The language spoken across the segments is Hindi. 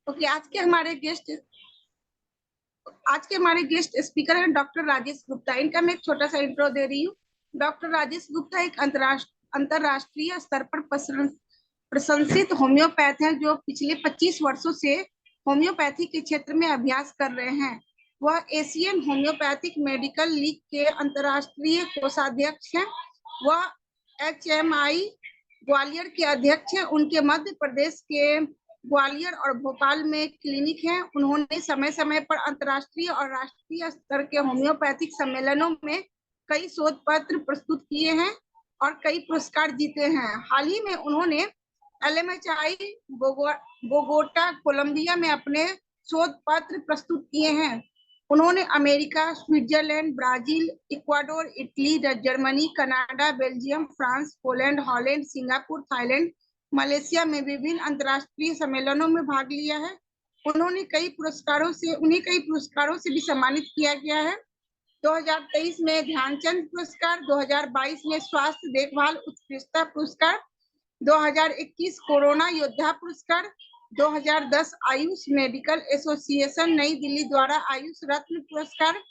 ओके, आज के हमारे गेस्ट स्पीकर हैं डॉक्टर राजेश गुप्ता। इनका मैं एक छोटा सा इंट्रो दे रही हूँ। डॉक्टर राजेश गुप्ता एक अंतरराष्ट्रीय स्तर पर प्रशंसित होम्योपैथ हैं जो पिछले 25 वर्षों से होम्योपैथी के क्षेत्र में अभ्यास कर रहे हैं। वह एशियन होम्योपैथिक मेडिकल लीग के अंतरराष्ट्रीय कोषाध्यक्ष हैं। वह HMI ग्वालियर के अध्यक्ष हैं। उनके मध्य प्रदेश के ग्वालियर और भोपाल में क्लिनिक है। उन्होंने समय समय पर अंतर्राष्ट्रीय और राष्ट्रीय स्तर के होम्योपैथिक सम्मेलनों में कई शोध पत्र प्रस्तुत किए हैं और कई पुरस्कार जीते हैं। हाल ही में उन्होंने LMHI बोगोटा कोलंबिया में अपने शोध पत्र प्रस्तुत किए हैं। उन्होंने America, Switzerland, Brazil, Ecuador, Italy, Germany, Canada, Belgium, France, Poland, Holland, Singapore, Thailand, Malaysia में विभिन्न अंतर्राष्ट्रीय सम्मेलनों में भाग लिया है। उन्हें कई पुरस्कारों से भी सम्मानित किया गया है। 2023 में ध्यानचंद पुरस्कार, 2022 में स्वास्थ्य देखभाल उत्कृष्टता पुरस्कार, 2021 कोरोना योद्धा पुरस्कार, 2010 आयुष मेडिकल एसोसिएशन नई दिल्ली द्वारा आयुष रत्न पुरस्कार,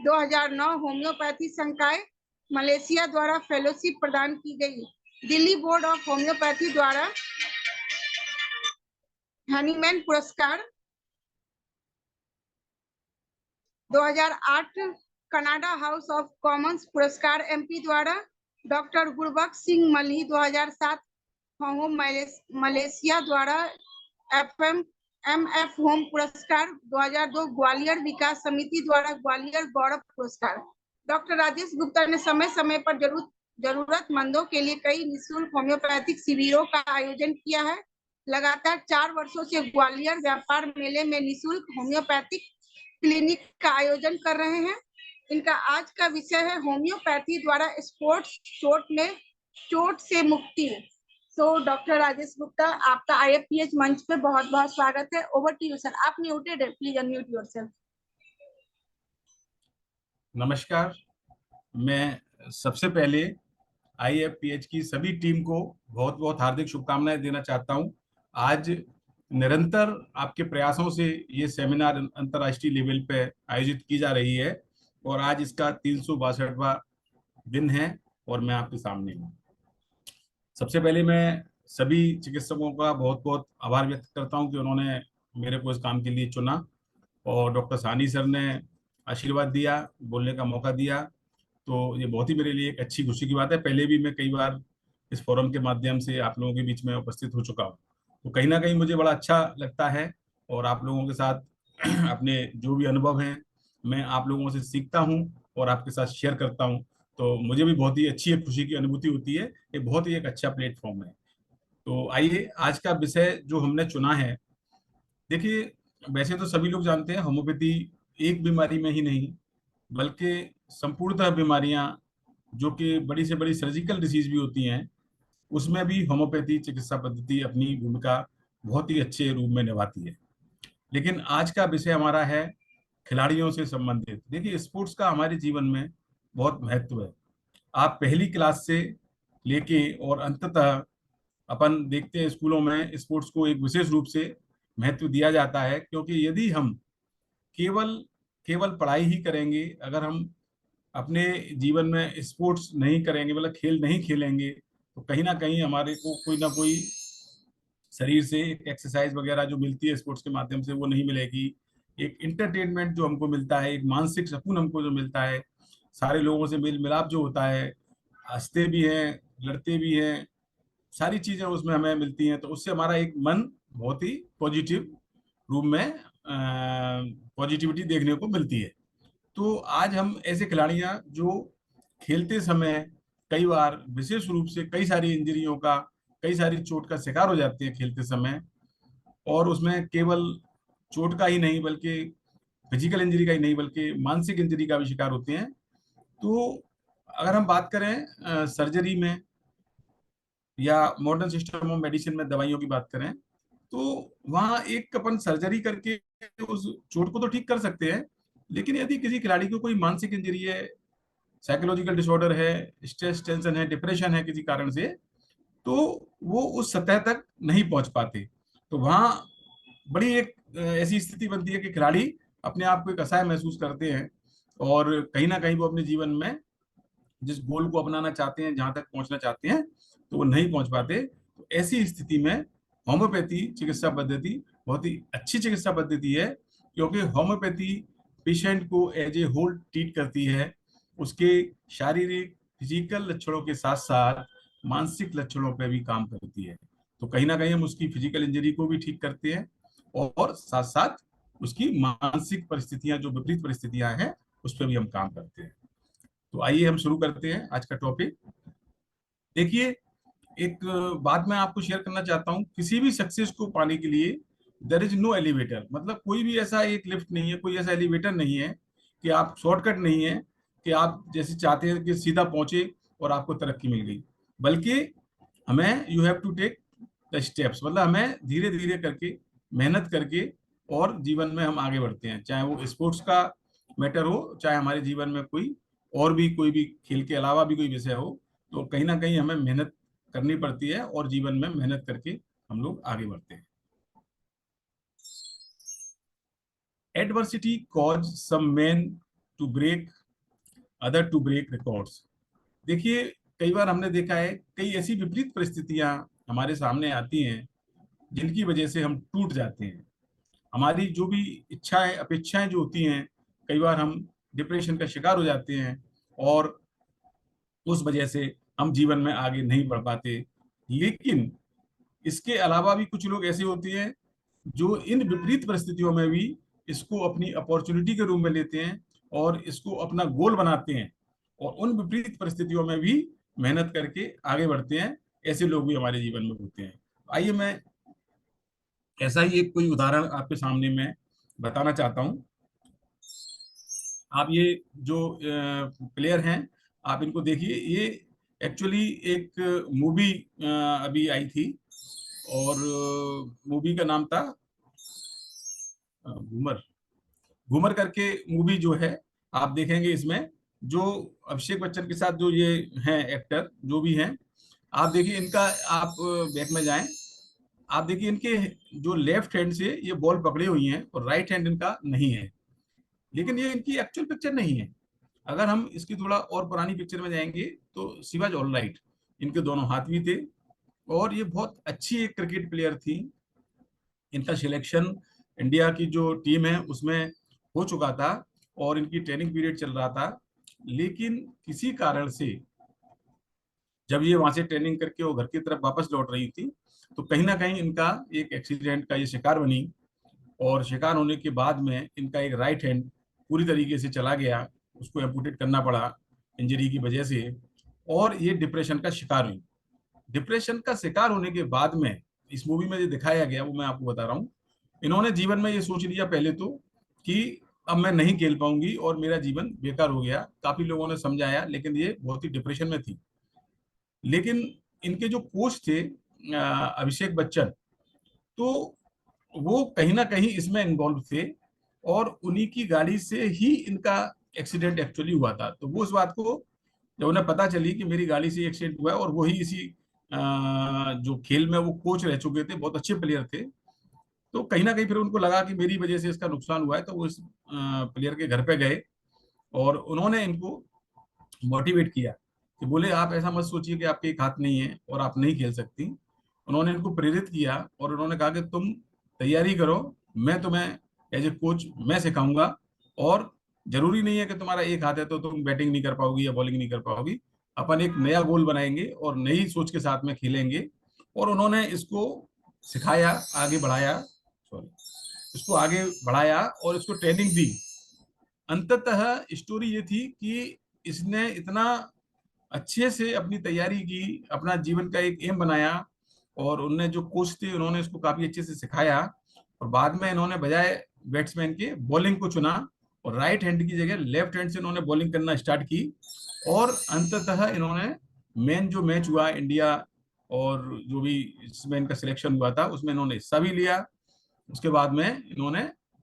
2009 होम्योपैथी संकाय मलेशिया द्वारा फेलोशिप प्रदान की गई, दिल्ली बोर्ड ऑफ होम्योपैथी द्वारा हनीमैन पुरस्कार, 2008 कनाडा हाउस ऑफ कॉमन्स पुरस्कार MP द्वारा, डॉक्टर गुरबख्श सिंह मल्ही 2007 मलेशिया द्वारा MF होम पुरस्कार, 2002 ग्वालियर विकास समिति द्वारा ग्वालियर गौरव पुरस्कार। डॉक्टर राजेश गुप्ता ने समय समय पर जरूरतमंदों के लिए कई निःशुल्क होम्योपैथिक शिविरों का आयोजन किया है। लगातार 4 वर्षों से ग्वालियर व्यापार मेले में निःशुल्क होम्योपैथिक क्लिनिक का आयोजन कर रहे हैं। इनका आज का विषय है होम्योपैथी द्वारा स्पोर्ट्स चोट से मुक्ति। डॉक्टर राजेश गुप्ता, आपका IFPH मंच पे बहुत बहुत स्वागत है। Over to you sir. आप म्यूटेड है, प्लीज अनम्यूट योरसेल्फ। नमस्कार। मैं सबसे पहले IFPH की सभी टीम को बहुत बहुत हार्दिक शुभकामनाएं देना चाहता हूं। आज निरंतर आपके प्रयासों से ये सेमिनार अंतर्राष्ट्रीय लेवल पे आयोजित की जा रही है और आज इसका 362वां दिन है और मैं आपके सामने हूँ। सबसे पहले मैं सभी चिकित्सकों का बहुत बहुत आभार व्यक्त करता हूं कि उन्होंने मेरे को इस काम के लिए चुना और डॉक्टर सानी सर ने आशीर्वाद दिया, बोलने का मौका दिया, तो ये बहुत ही मेरे लिए एक अच्छी खुशी की बात है। पहले भी मैं कई बार इस फोरम के माध्यम से आप लोगों के बीच में उपस्थित हो चुका हूँ, तो कहीं ना कहीं मुझे बड़ा अच्छा लगता है और आप लोगों के साथ अपने जो भी अनुभव हैं मैं आप लोगों से सीखता हूँ और आपके साथ शेयर करता हूँ, तो मुझे भी बहुत ही अच्छी एक खुशी की अनुभूति होती है। ये बहुत ही एक अच्छा प्लेटफॉर्म है। तो आइए, आज का विषय जो हमने चुना है, देखिए वैसे तो सभी लोग जानते हैं होम्योपैथी एक बीमारी में ही नहीं बल्कि संपूर्णतः बीमारियां जो कि बड़ी से बड़ी सर्जिकल डिसीज भी होती हैं उसमें भी होम्योपैथी चिकित्सा पद्धति अपनी भूमिका बहुत ही अच्छे रूप में निभाती है। लेकिन आज का विषय हमारा है खिलाड़ियों से संबंधित। देखिए, स्पोर्ट्स का हमारे जीवन में बहुत महत्व है। आप पहली क्लास से लेके और अंततः अपन देखते हैं स्कूलों में स्पोर्ट्स को एक विशेष रूप से महत्व दिया जाता है, क्योंकि यदि हम केवल केवल पढ़ाई ही करेंगे, अगर हम अपने जीवन में स्पोर्ट्स नहीं करेंगे, मतलब खेल नहीं खेलेंगे, तो कहीं ना कहीं हमारे को कोई ना कोई शरीर से एक एक्सरसाइज वगैरह जो मिलती है स्पोर्ट्स के माध्यम से वो नहीं मिलेगी। एक इंटरटेनमेंट जो हमको मिलता है, एक मानसिक सुकून हमको जो मिलता है, सारे लोगों से मेल मिलाप जो होता है, हंसते भी हैं, लड़ते भी हैं, सारी चीजें उसमें हमें मिलती हैं, तो उससे हमारा एक मन बहुत ही पॉजिटिव रूप में पॉजिटिविटी देखने को मिलती है। तो आज हम ऐसे खिलाड़ियां जो खेलते समय कई बार विशेष रूप से कई सारी इंजरियों का, कई सारी चोट का शिकार हो जाते हैं खेलते समय, और उसमें केवल चोट का ही नहीं बल्कि फिजिकल इंजरी का ही नहीं बल्कि मानसिक इंजरी का भी शिकार होते हैं। तो अगर हम बात करें सर्जरी में या मॉडर्न सिस्टम ऑफ मेडिसिन में दवाइयों की बात करें, तो वहाँ एक अपन सर्जरी करके उस चोट को तो ठीक कर सकते हैं, लेकिन यदि किसी खिलाड़ी को कोई मानसिक इंजरी है, साइकोलॉजिकल डिसऑर्डर है, स्ट्रेस टेंशन है, डिप्रेशन है किसी कारण से, तो वो उस सतह तक नहीं पहुंच पाते। तो वहाँ बड़ी एक ऐसी स्थिति बनती है कि खिलाड़ी अपने आप को एक असहाय महसूस करते हैं और कहीं ना कहीं वो अपने जीवन में जिस गोल को अपनाना चाहते हैं, जहां तक पहुंचना चाहते हैं, तो वो नहीं पहुंच पाते। तो ऐसी स्थिति में होम्योपैथी चिकित्सा पद्धति बहुत ही अच्छी चिकित्सा पद्धति है, क्योंकि होम्योपैथी पेशेंट को एज ए होल ट्रीट करती है। उसके शारीरिक फिजिकल लक्षणों के साथ साथ मानसिक लक्षणों पर भी काम करती है। तो कहीं ना कहीं हम उसकी फिजिकल इंजरी को भी ठीक करते हैं और साथ साथ उसकी मानसिक परिस्थितियां, जो विपरीत परिस्थितियां हैं, उस पर भी हम काम करते हैं। तो आइए हम शुरू करते हैं आज का टॉपिक। देखिए, एक बात मैं आपको शेयर करना चाहता हूँ। किसी भी सक्सेस को पाने के लिए देयर इज नो एलिवेटर, मतलब कोई भी ऐसा एक लिफ्ट नहीं है, कोई ऐसा एलिवेटर नहीं है कि आप शॉर्टकट नहीं है कि आप जैसे चाहते हैं कि सीधा पहुंचे और आपको तरक्की मिल गई। बल्कि हमें you have to take the steps, मतलब हमें धीरे धीरे करके, मेहनत करके और जीवन में हम आगे बढ़ते हैं। चाहे वो स्पोर्ट्स का मैटर हो, चाहे हमारे जीवन में कोई भी खेल के अलावा भी कोई विषय हो, तो कहीं ना कहीं हमें मेहनत करनी पड़ती है और जीवन में मेहनत करके हम लोग आगे बढ़ते हैं। Adversity cause some man to break, other to break records. देखिए, कई बार हमने देखा है कई ऐसी विपरीत परिस्थितियां हमारे सामने आती हैं जिनकी वजह से हम टूट जाते हैं। हमारी जो भी इच्छाएं, अपेक्षाएं जो होती हैं, कई बार हम डिप्रेशन का शिकार हो जाते हैं और उस वजह से हम जीवन में आगे नहीं बढ़ पाते। लेकिन इसके अलावा भी कुछ लोग ऐसे होते हैं जो इन विपरीत परिस्थितियों में भी इसको अपनी अपॉर्चुनिटी के रूप में लेते हैं और इसको अपना गोल बनाते हैं और उन विपरीत परिस्थितियों में भी मेहनत करके आगे बढ़ते हैं। ऐसे लोग भी हमारे जीवन में होते हैं। आइए मैं ऐसा ही एक कोई उदाहरण आपके सामने मैं बताना चाहता हूँ। आप ये जो प्लेयर हैं, आप इनको देखिए। ये एक्चुअली एक मूवी अभी आई थी और मूवी का नाम था घूमर। घूमर करके मूवी जो है, आप देखेंगे इसमें जो अभिषेक बच्चन के साथ जो ये हैं एक्टर जो भी हैं, आप देखिए इनका, आप बैक में जाएं, आप देखिए इनके जो लेफ्ट हैंड से ये बॉल पकड़े हुई हैं और राइट हैंड इनका नहीं है। लेकिन ये इनकी एक्चुअल पिक्चर नहीं है। अगर हम इसकी थोड़ा और पुरानी पिक्चर में जाएंगे तो शी वाज ऑल राइट, इनके दोनों हाथ भी थे और ये बहुत अच्छी एक क्रिकेट प्लेयर थी। इनका सिलेक्शन इंडिया की जो टीम है उसमें हो चुका था और इनकी ट्रेनिंग पीरियड चल रहा था। लेकिन किसी कारण से जब ये वहां से ट्रेनिंग करके वो घर की तरफ वापस लौट रही थी, तो कहीं ना कहीं इनका एक एक्सीडेंट का ये शिकार बनी और शिकार होने के बाद में इनका एक राइट हैंड पूरी तरीके से चला गया, उसको एम्पुटेट करना पड़ा इंजरी की वजह से, और ये डिप्रेशन का शिकार हुई। डिप्रेशन का शिकार होने के बाद में इस मूवी में जो दिखाया गया वो मैं आपको बता रहा हूँ। इन्होंने जीवन में ये सोच लिया पहले तो कि अब मैं नहीं खेल पाऊंगी और मेरा जीवन बेकार हो गया। काफी लोगों ने समझाया, लेकिन ये बहुत ही डिप्रेशन में थी। लेकिन इनके जो कोच थे अभिषेक बच्चन, तो वो कहीं ना कहीं इसमें इन्वॉल्व थे और उन्हीं की गाड़ी से ही इनका एक्सीडेंट एक्चुअली हुआ था। तो वो इस बात को जब उन्हें पता चली कि मेरी गाड़ी से एक्सीडेंट हुआ है, और वही इसी जो खेल में वो कोच रह चुके थे, बहुत अच्छे प्लेयर थे, तो कहीं ना कहीं फिर उनको लगा कि मेरी वजह से इसका नुकसान हुआ है। तो वो इस प्लेयर के घर पे गए और उन्होंने इनको मोटिवेट किया कि बोले आप ऐसा मत सोचिए कि आपके एक हाथ नहीं है और आप नहीं खेल सकती। उन्होंने इनको प्रेरित किया और उन्होंने कहा कि तुम तैयारी करो, मैं तुम्हें एज ए कोच मैं सिखाऊंगा, और जरूरी नहीं है कि तुम्हारा एक हाथ है तो तुम बैटिंग नहीं कर पाओगी या बॉलिंग नहीं कर पाओगी। अपन एक नया गोल बनाएंगे और नई सोच के साथ में खेलेंगे। और उन्होंने इसको सिखाया, आगे बढ़ाया, सॉरी, इसको आगे बढ़ाया और इसको ट्रेनिंग दी। अंततः स्टोरी ये थी कि इसने इतना अच्छे से अपनी तैयारी की, अपना जीवन का एक एम बनाया, और उनने जो कोच थे उन्होंने इसको काफी अच्छे से सिखाया, और बाद में इन्होंने बजाय बैट्समैन के बॉलिंग को चुना और राइट हैंड की जगह लेफ्ट हैंड से इन्होंने बॉलिंग करना स्टार्ट की। और अंततः इन्होंने मेन जो मैच हुआ इंडिया और जो भी इसमें इनका सिलेक्शन हुआ था उसमें इन्होंने हिस्सा भी लिया। उसके बाद में इन्होंने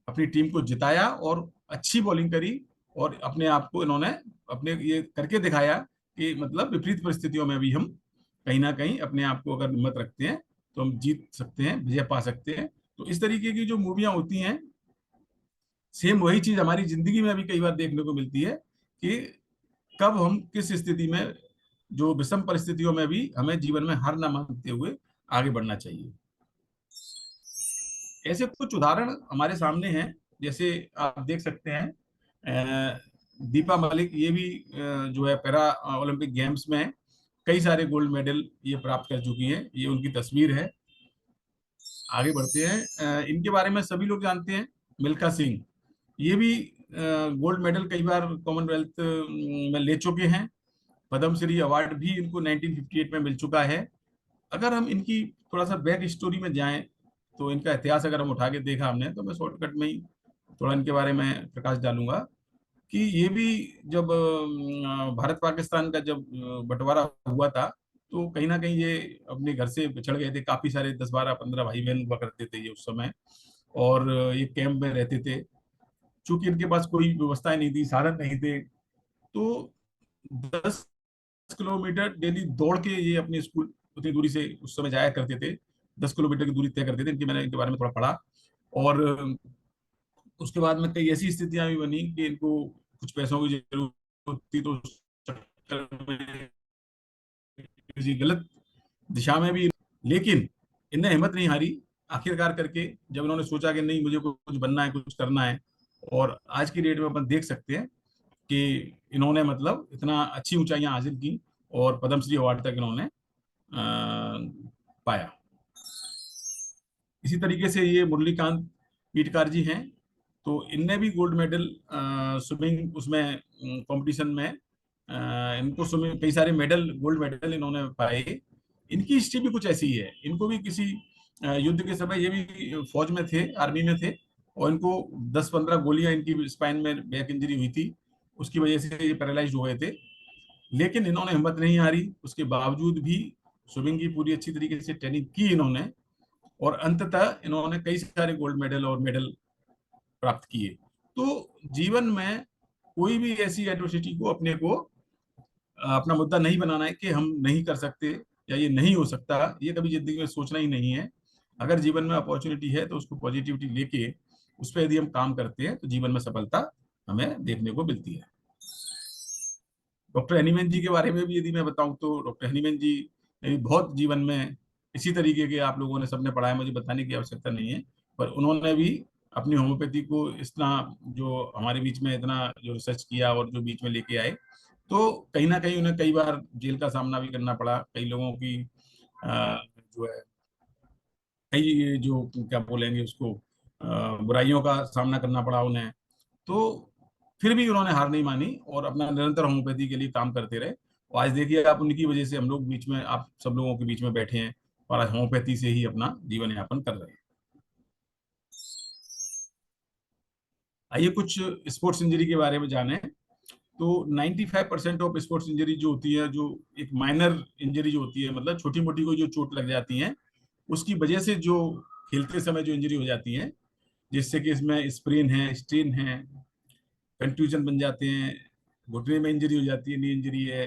अपनी टीम को जिताया और अच्छी बॉलिंग करी, और अपने आप को इन्होंने अपने ये करके दिखाया कि मतलब विपरीत परिस्थितियों में भी हम कहीं ना कहीं अपने आप को अगर हिम्मत रखते हैं तो हम जीत सकते हैं, विजय पा सकते हैं। तो इस तरीके की जो मूवियां होती हैं, सेम वही चीज हमारी जिंदगी में भी कई बार देखने को मिलती है कि कब हम किस स्थिति में, जो विषम परिस्थितियों में भी हमें जीवन में हार न मानते हुए आगे बढ़ना चाहिए। ऐसे कुछ उदाहरण हमारे सामने हैं, जैसे आप देख सकते हैं दीपा मलिक, ये भी जो है पैरा ओलंपिक गेम्स में कई सारे गोल्ड मेडल ये प्राप्त कर चुकी हैं। ये उनकी तस्वीर है। आगे बढ़ते हैं। इनके बारे में सभी लोग जानते हैं, मिल्खा सिंह। ये भी गोल्ड मेडल कई बार कॉमनवेल्थ में ले चुके हैं। पद्मश्री अवार्ड भी इनको 1958 में मिल चुका है। अगर हम इनकी थोड़ा सा बैक स्टोरी में जाएं, तो इनका इतिहास अगर हम उठा के देखा हमने, तो मैं शॉर्टकट में ही थोड़ा इनके बारे में प्रकाश डालूंगा कि ये भी जब भारत पाकिस्तान का जब बंटवारा हुआ था, तो कहीं ना कहीं ये अपने घर से बिछड़ गए थे। काफी सारे 10-12-15 भाई बहन हुआ करते थे ये उस समय, और ये कैंप में रहते थे। चूंकि इनके पास कोई व्यवस्थाएं नहीं थी, साधन नहीं थे, तो 10 किलोमीटर डेली दौड़ के ये अपने स्कूल उतनी दूरी से उस समय जाया करते थे। 10 किलोमीटर की दूरी तय करते थे। मैंने इनके बारे में थोड़ा पढ़ा, और उसके बाद में कई ऐसी स्थितियां भी बनी कि इनको कुछ पैसों की जरूरत थी, तो उस चक्कर में किसी गलत दिशा में भी, लेकिन इनने हिम्मत नहीं हारी। आखिरकार करके जब इन्होंने सोचा कि नहीं, मुझे कुछ बनना है, कुछ करना है, और आज की डेट में अपन देख सकते हैं कि इन्होंने मतलब इतना अच्छी ऊंचाइयां हासिल की, और पद्मश्री अवार्ड तक इन्होंने पाया। इसी तरीके से ये मुरलीकांत पीटकार जी हैं, तो इनने भी गोल्ड मेडल स्विमिंग उसमें कंपटीशन में, इनको स्विमिंग कई सारे मेडल, गोल्ड मेडल इन्होंने पाए। इनकी हिस्ट्री भी कुछ ऐसी ही है। इनको भी किसी युद्ध के समय, ये भी फौज में थे, आर्मी में थे, और इनको 10-15 गोलियां इनकी स्पाइन में बैक इंजरी हुई थी, उसकी वजह से ये पैरालाइज हो गए थे। लेकिन इन्होंने हिम्मत नहीं हारी, उसके बावजूद भी स्विमिंग की पूरी अच्छी तरीके से ट्रेनिंग की इन्होंने, और अंततः इन्होंने कई सारे गोल्ड मेडल और मेडल प्राप्त किए। तो जीवन में कोई भी ऐसी एट्रोसिटी को अपने को अपना मुद्दा नहीं बनाना है कि हम नहीं कर सकते या ये नहीं हो सकता। ये कभी जिंदगी में सोचना ही नहीं है। अगर जीवन में अपॉर्चुनिटी है, तो उसको पॉजिटिविटी लेके उस पर यदि हम काम करते हैं, तो जीवन में सफलता हमें देखने को मिलती है। डॉक्टर हनीमैन जी के बारे में भी यदि मैं बताऊं, तो डॉक्टर हनीमैन जी ने भी बहुत जीवन में इसी तरीके के, आप लोगों ने सबने पढ़ा है, मुझे बताने की आवश्यकता नहीं है, पर उन्होंने भी अपनी होम्योपैथी को इतना, जो हमारे बीच में इतना जो रिसर्च किया और जो बीच में लेके आए, तो कहीं ना कहीं उन्हें कई बार जेल का सामना भी करना पड़ा। कई लोगों की जो है, कई जो क्या बोलेंगे उसको, बुराइयों का सामना करना पड़ा उन्हें। तो फिर भी उन्होंने हार नहीं मानी और अपना निरंतर होम्योपैथी के लिए काम करते रहे। और आज देखिए आप, उनकी वजह से हम लोग बीच में, आप सब लोगों के बीच में बैठे हैं, और आज होम्योपैथी से ही अपना जीवन यापन कर रहे हैं। आइए कुछ स्पोर्ट्स इंजरी के बारे में जाने। तो 95% ऑफ स्पोर्ट्स इंजरी जो होती है, जो एक माइनर इंजरी जो होती है, मतलब छोटी मोटी कोई जो चोट लग जाती है, उसकी वजह से जो खेलते समय जो इंजरी हो जाती है, जिससे कि इसमें स्प्रेन है, स्ट्रेन है, कंट्यूजन बन जाते हैं, घुटने में इंजरी हो जाती है, नी इंजरी है,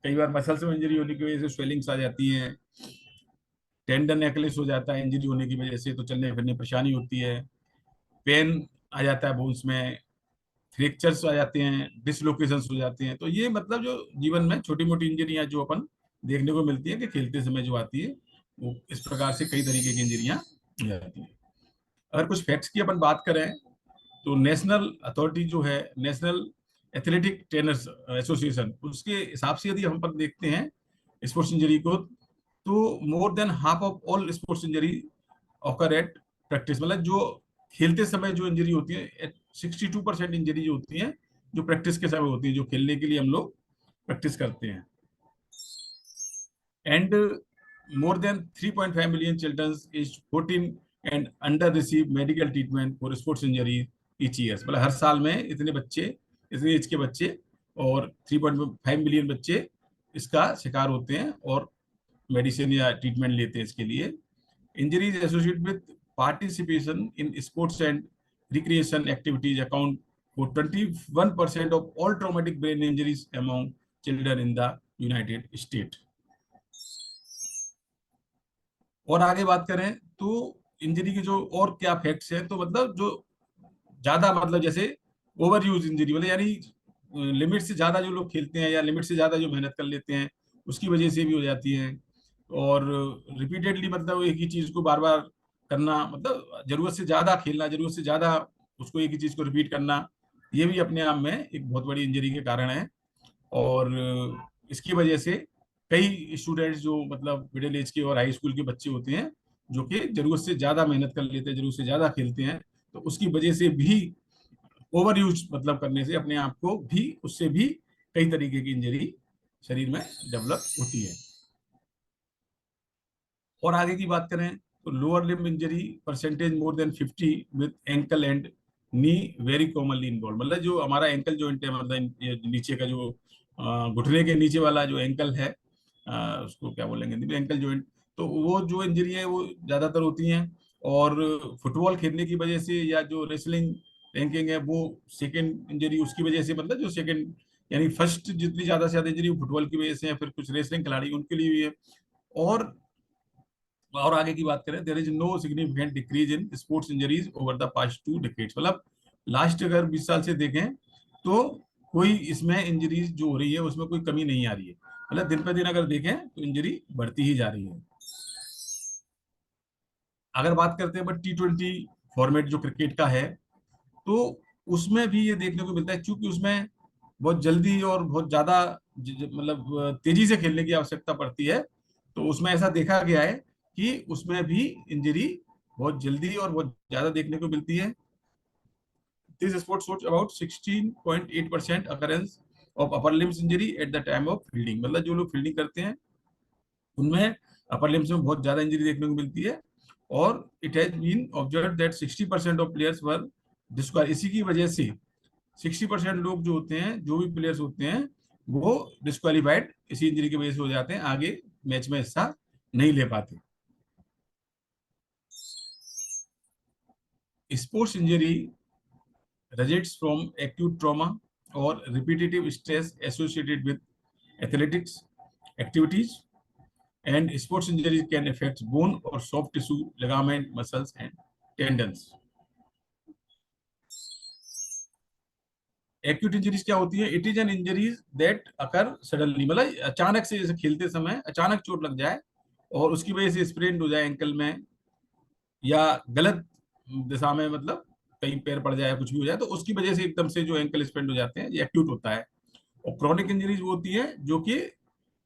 कई बार मसल्स में इंजरी होने की वजह से स्वेलिंग्स आ जाती हैं, टेंडन एक्लेस हो जाता है इंजरी होने की वजह से, तो चलने फिरने परेशानी होती है, पेन आ जाता है बोन्स में, फ्रैक्चर्स आ जाते हैं, डिसलोकेशंस हो जाते हैं। तो ये मतलब जो जीवन में छोटी मोटी इंजरियां जो अपन देखने को मिलती है कि खेलते समय जो आती है, वो इस प्रकार से कई तरीके की इंजरियां हो जाती हैं। अगर कुछ फैक्ट्स की अपन बात करें, तो नेशनल अथॉरिटी जो है, नेशनल एथलेटिक ट्रेनर्स एसोसिएशन, उसके हिसाब से यदि हम पर देखते हैं स्पोर्ट्स इंजरी को, तो मोर than half of all sports injury occur eight practice, मतलब जो खेलते समय जो इंजरी होती है, 62% इंजरी जो होती है, जो प्रैक्टिस के समय होती है, जो खेलने के लिए हम लोग प्रैक्टिस करते हैं। And more than 3.5 million childrens age 14 and under receive medical treatment for sports injury each year. मतलब हर साल में इतने बच्चे, इतने एज के बच्चे, और 3.5 मिलियन बच्चे इसका शिकार होते हैं और मेडिसिन या ट्रीटमेंट लेते हैं इसके लिए। Injuries associated with participation in sports and recreation activities account for 21% of all traumatic brain injuries among children in the United States. और आगे बात करें, तो इंजरी के जो और क्या फैक्ट्स हैं, तो मतलब जो ज्यादा मतलब जैसे ओवर यूज इंजरी, मतलब यानी लिमिट से ज्यादा जो लोग खेलते हैं या लिमिट से ज्यादा जो मेहनत कर लेते हैं, उसकी वजह से भी हो जाती है। और रिपीटेडली मतलब एक ही चीज को बार बार करना, मतलब जरूरत से ज्यादा खेलना, जरूरत से ज्यादा उसको एक ही चीज को रिपीट करना, ये भी अपने आप में एक बहुत बड़ी इंजरी के कारण है। और इसकी वजह से कई स्टूडेंट्स जो मतलब मिडिल एज के और हाई स्कूल के बच्चे होते हैं, जो कि जरूरत से ज्यादा मेहनत कर लेते हैं, जरूरत से ज्यादा खेलते हैं, तो उसकी वजह से भी ओवर यूज मतलब करने से अपने आप को भी, उससे भी कई तरीके की इंजरी शरीर में डेवलप होती है। और आगे की बात करें तो lower limb injury percentage more than 50 with ankle and knee very commonly involve, मतलब जो हमारा एंकल जॉइंट है, मतलब ये नीचे का जो घुटने के नीचे वाला जो एंकल है, उसको क्या बोलेंगे हिंदी में, एंकल जॉइंट, तो वो जो इंजरी है वो ज्यादातर होती हैं। और फुटबॉल खेलने की वजह से या जो रेसलिंग रैंकिंग है वो सेकंड इंजरी उसकी वजह से, मतलब जो सेकंड यानी फर्स्ट जितनी ज्यादा से ज्यादा इंजरी फुटबॉल की वजह से या फिर कुछ रेसलिंग खिलाड़ी उनके लिए भी है। और आगे की बात करें, there is no significant decrease in sports injuries over the past 2 decades, मतलब लास्ट अगर 20 साल से देखें तो कोई इसमें इंजरीज जो हो रही है उसमें कोई कमी नहीं आ रही है, मतलब दिन पे दिन अगर देखें तो इंजरी बढ़ती ही जा रही है। अगर बात करते हैं बट T20 फॉर्मेट जो क्रिकेट का है, तो उसमें भी ये देखने को मिलता है, क्योंकि उसमें बहुत जल्दी और बहुत ज्यादा मतलब तेजी से खेलने की आवश्यकता पड़ती है, तो उसमें ऐसा देखा गया है कि उसमें भी इंजरी बहुत जल्दी और बहुत ज्यादा देखने को मिलती है। This sport shows about 16.8% occurrence of upper limbs injury at the time of fielding, मतलब जो लोग फील्डिंग करते हैं उनमें अपर लिम्स में बहुत ज्यादा इंजरी देखने को मिलती है। और it has been observed that 60% of players were disqualified, इसी की वजह से 60% लोग जो होते हैं, जो भी प्लेयर्स होते हैं, वो डिस्क्वालीफाइड इसी इंजरी की वजह से हो जाते हैं, आगे मैच में हिस्सा नहीं ले पाते। Sports injury results from acute trauma or repetitive stress associated with athletics activities, and sports injuries can affect bone or soft tissue, ligament, muscles and tendons. Acute injuries क्या होती है? It is an injuries that occur suddenly, मतलब अचानक से, जैसे खेलते समय अचानक चोट लग जाए और उसकी वजह से स्प्रेन हो जाए एंकल में, या गलत दिशा में मतलब कहीं पैर पड़ जाए, कुछ भी हो जाए, तो उसकी वजह से एकदम से जो एंकल स्प्रेन हो जाते हैं, ये एक्यूट होता है। और क्रॉनिक इंजरीज वो होती है जो कि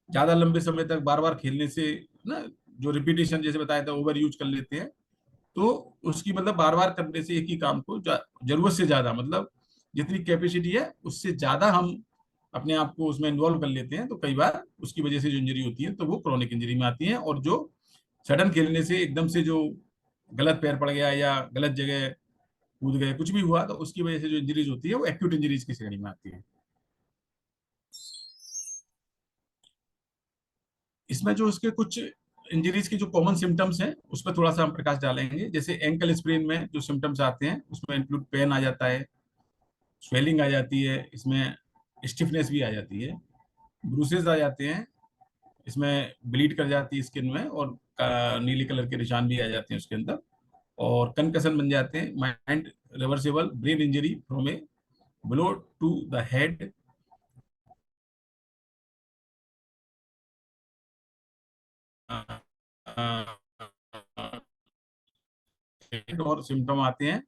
ज्यादा लंबे समय तक बार बार खेलने से ना, जो रिपीटेशन जैसे बताया था ओवर यूज कर लेते हैं, तो उसकी मतलब बार बार करने से एक ही काम को जरूरत से ज्यादा, मतलब जितनी कैपेसिटी है उससे ज्यादा हम अपने आप को उसमें इन्वॉल्व कर लेते हैं, तो कई बार उसकी वजह से जो इंजरी होती है तो वो क्रॉनिक इंजरी में आती है। और जो सडन खेलने से एकदम से जो गलत पैर पड़ गया या गलत जगह कूद गए, कुछ भी हुआ, तो उसकी वजह से जो इंजरीज होती है वो एक्यूट इंजरीज की श्रेणी में आती है। इसमें जो उसके कुछ इंजरीज के जो कॉमन सिम्टम्स हैं उस पर थोड़ा सा हम प्रकाश डालेंगे। जैसे एंकल स्प्रेन में जो सिम्टम्स आते हैं उसमें इंक्लूड पेन आ जाता है, स्वेलिंग आ जाती है, इसमें स्टिफनेस भी आ जाती है, ब्रूसेस आ जाते हैं, इसमें ब्लीड कर जाती है स्किन में, और नीले कलर के निशान भी आ जाते हैं उसके अंदर, और कंकशन बन जाते हैं, mild reversible brain injury from a blow to the head, और सिम्टम आते हैं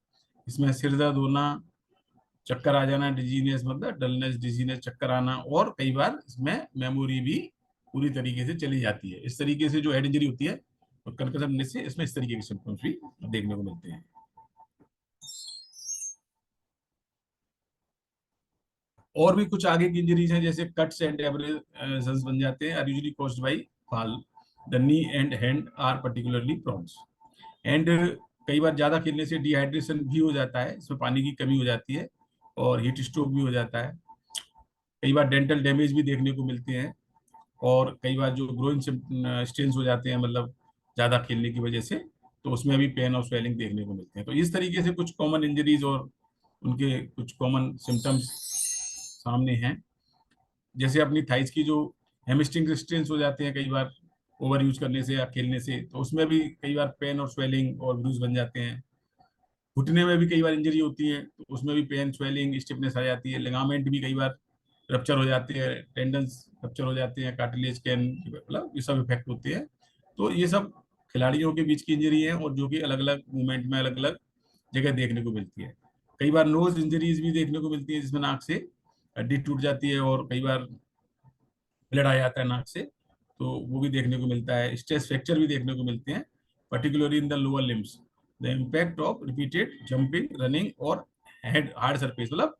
इसमें सिर दर्द होना, चक्कर आ जाना, डिजीनेस मतलब डलनेस, डिजीनेस, चक्कर आना, और कई बार इसमें मेमोरी भी पूरी तरीके से चली जाती है। इस तरीके से जो हेड इंजरी होती है और कंकशन होने से इसमें इस तरीके के सिम्टम्स भी देखने को मिलते हैं। और भी कुछ आगे की इंजरीज हैं, जैसे कट्स एंड एब्रेजन्स बन जाते हैं, are usually caused by fall, the knee and hand are particularly prone, and कई बार ज्यादा खेलने से डिहाइड्रेशन भी हो जाता है, इसमें पानी की कमी हो जाती है, और हीट स्ट्रोक भी हो जाता है। कई बार डेंटल डैमेज भी देखने को मिलते हैं, और कई बार जो ग्रोइंग स्टेन्स हो जाते हैं, मतलब ज्यादा खेलने की वजह से, तो उसमें भी पेन और स्वेलिंग देखने को मिलते हैं। तो इस तरीके से कुछ कॉमन इंजरीज और उनके कुछ कॉमन सिम्टम्स सामने हैं। जैसे अपनी थाइस की जो हेमस्ट्रिंग स्टेन्स हो जाते हैं कई बार, ओवर यूज करने से या खेलने से, तो उसमें भी कई बार पेन और स्वेलिंग और ब्रूज बन जाते हैं। घुटने में भी कई बार इंजरी होती है, तो उसमें भी पेन, स्वेलिंग, स्टिफनेस आ जाती है। लिगामेंट भी कई बार रप्चर हो जाते हैं, टेंडन्स रप्चर हो जाते हैं, कार्टिलेज कैन, मतलब ये सब इफेक्ट होते हैं। तो ये सब खिलाड़ियों के बीच की इंजरी है, और जो कि अलग अलग मूवमेंट में अलग अलग जगह देखने को मिलती है। कई बार नोज इंजरीज भी देखने को मिलती है, जिसमें नाक से हड्डी टूट जाती है और कई बार ब्लड आ जाता है नाक से, तो वो भी देखने को मिलता है। स्ट्रेस फ्रैक्चर भी देखने को मिलते हैं, particularly in the lower limbs. The impact of repeated jumping, running और हेड हार्ड सरफेस, मतलब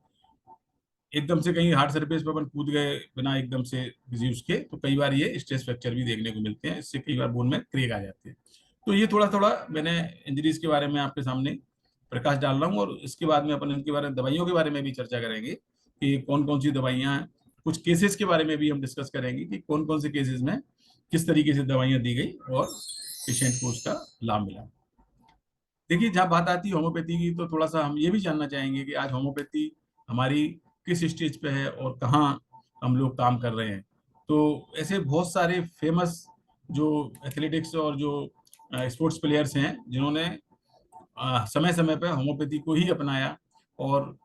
एकदम से कहीं हार्ड सरफेस पर अपन कूद गए बिना एकदम से किसी उसके, तो कई बार ये स्ट्रेस फ्रैक्चर भी देखने को मिलते हैं। इससे कई बार बोन में क्रैक आ जाती है। तो ये थोड़ा थोड़ा मैंने इंजरीज के बारे में आपके सामने प्रकाश डाल रहा हूँ, और इसके बाद में अपन इनके बारे में, दवाइयों के बारे में भी चर्चा करेंगे कि कौन कौन सी दवाइयाँ हैं। कुछ केसेस के बारे में भी हम डिस्कस करेंगे कि कौन कौन से केसेस में किस तरीके से दवाइयाँ दी गई और पेशेंट को उसका लाभ मिला। देखिए, जहाँ बात आती है होम्योपैथी की, तो थोड़ा सा हम ये भी जानना चाहेंगे कि आज होम्योपैथी हमारी किस स्टेज पे है और कहाँ हम लोग काम कर रहे हैं। तो ऐसे बहुत सारे फेमस जो एथलेटिक्स और जो स्पोर्ट्स प्लेयर्स हैं, जिन्होंने समय समय पर होम्योपैथी को ही अपनाया और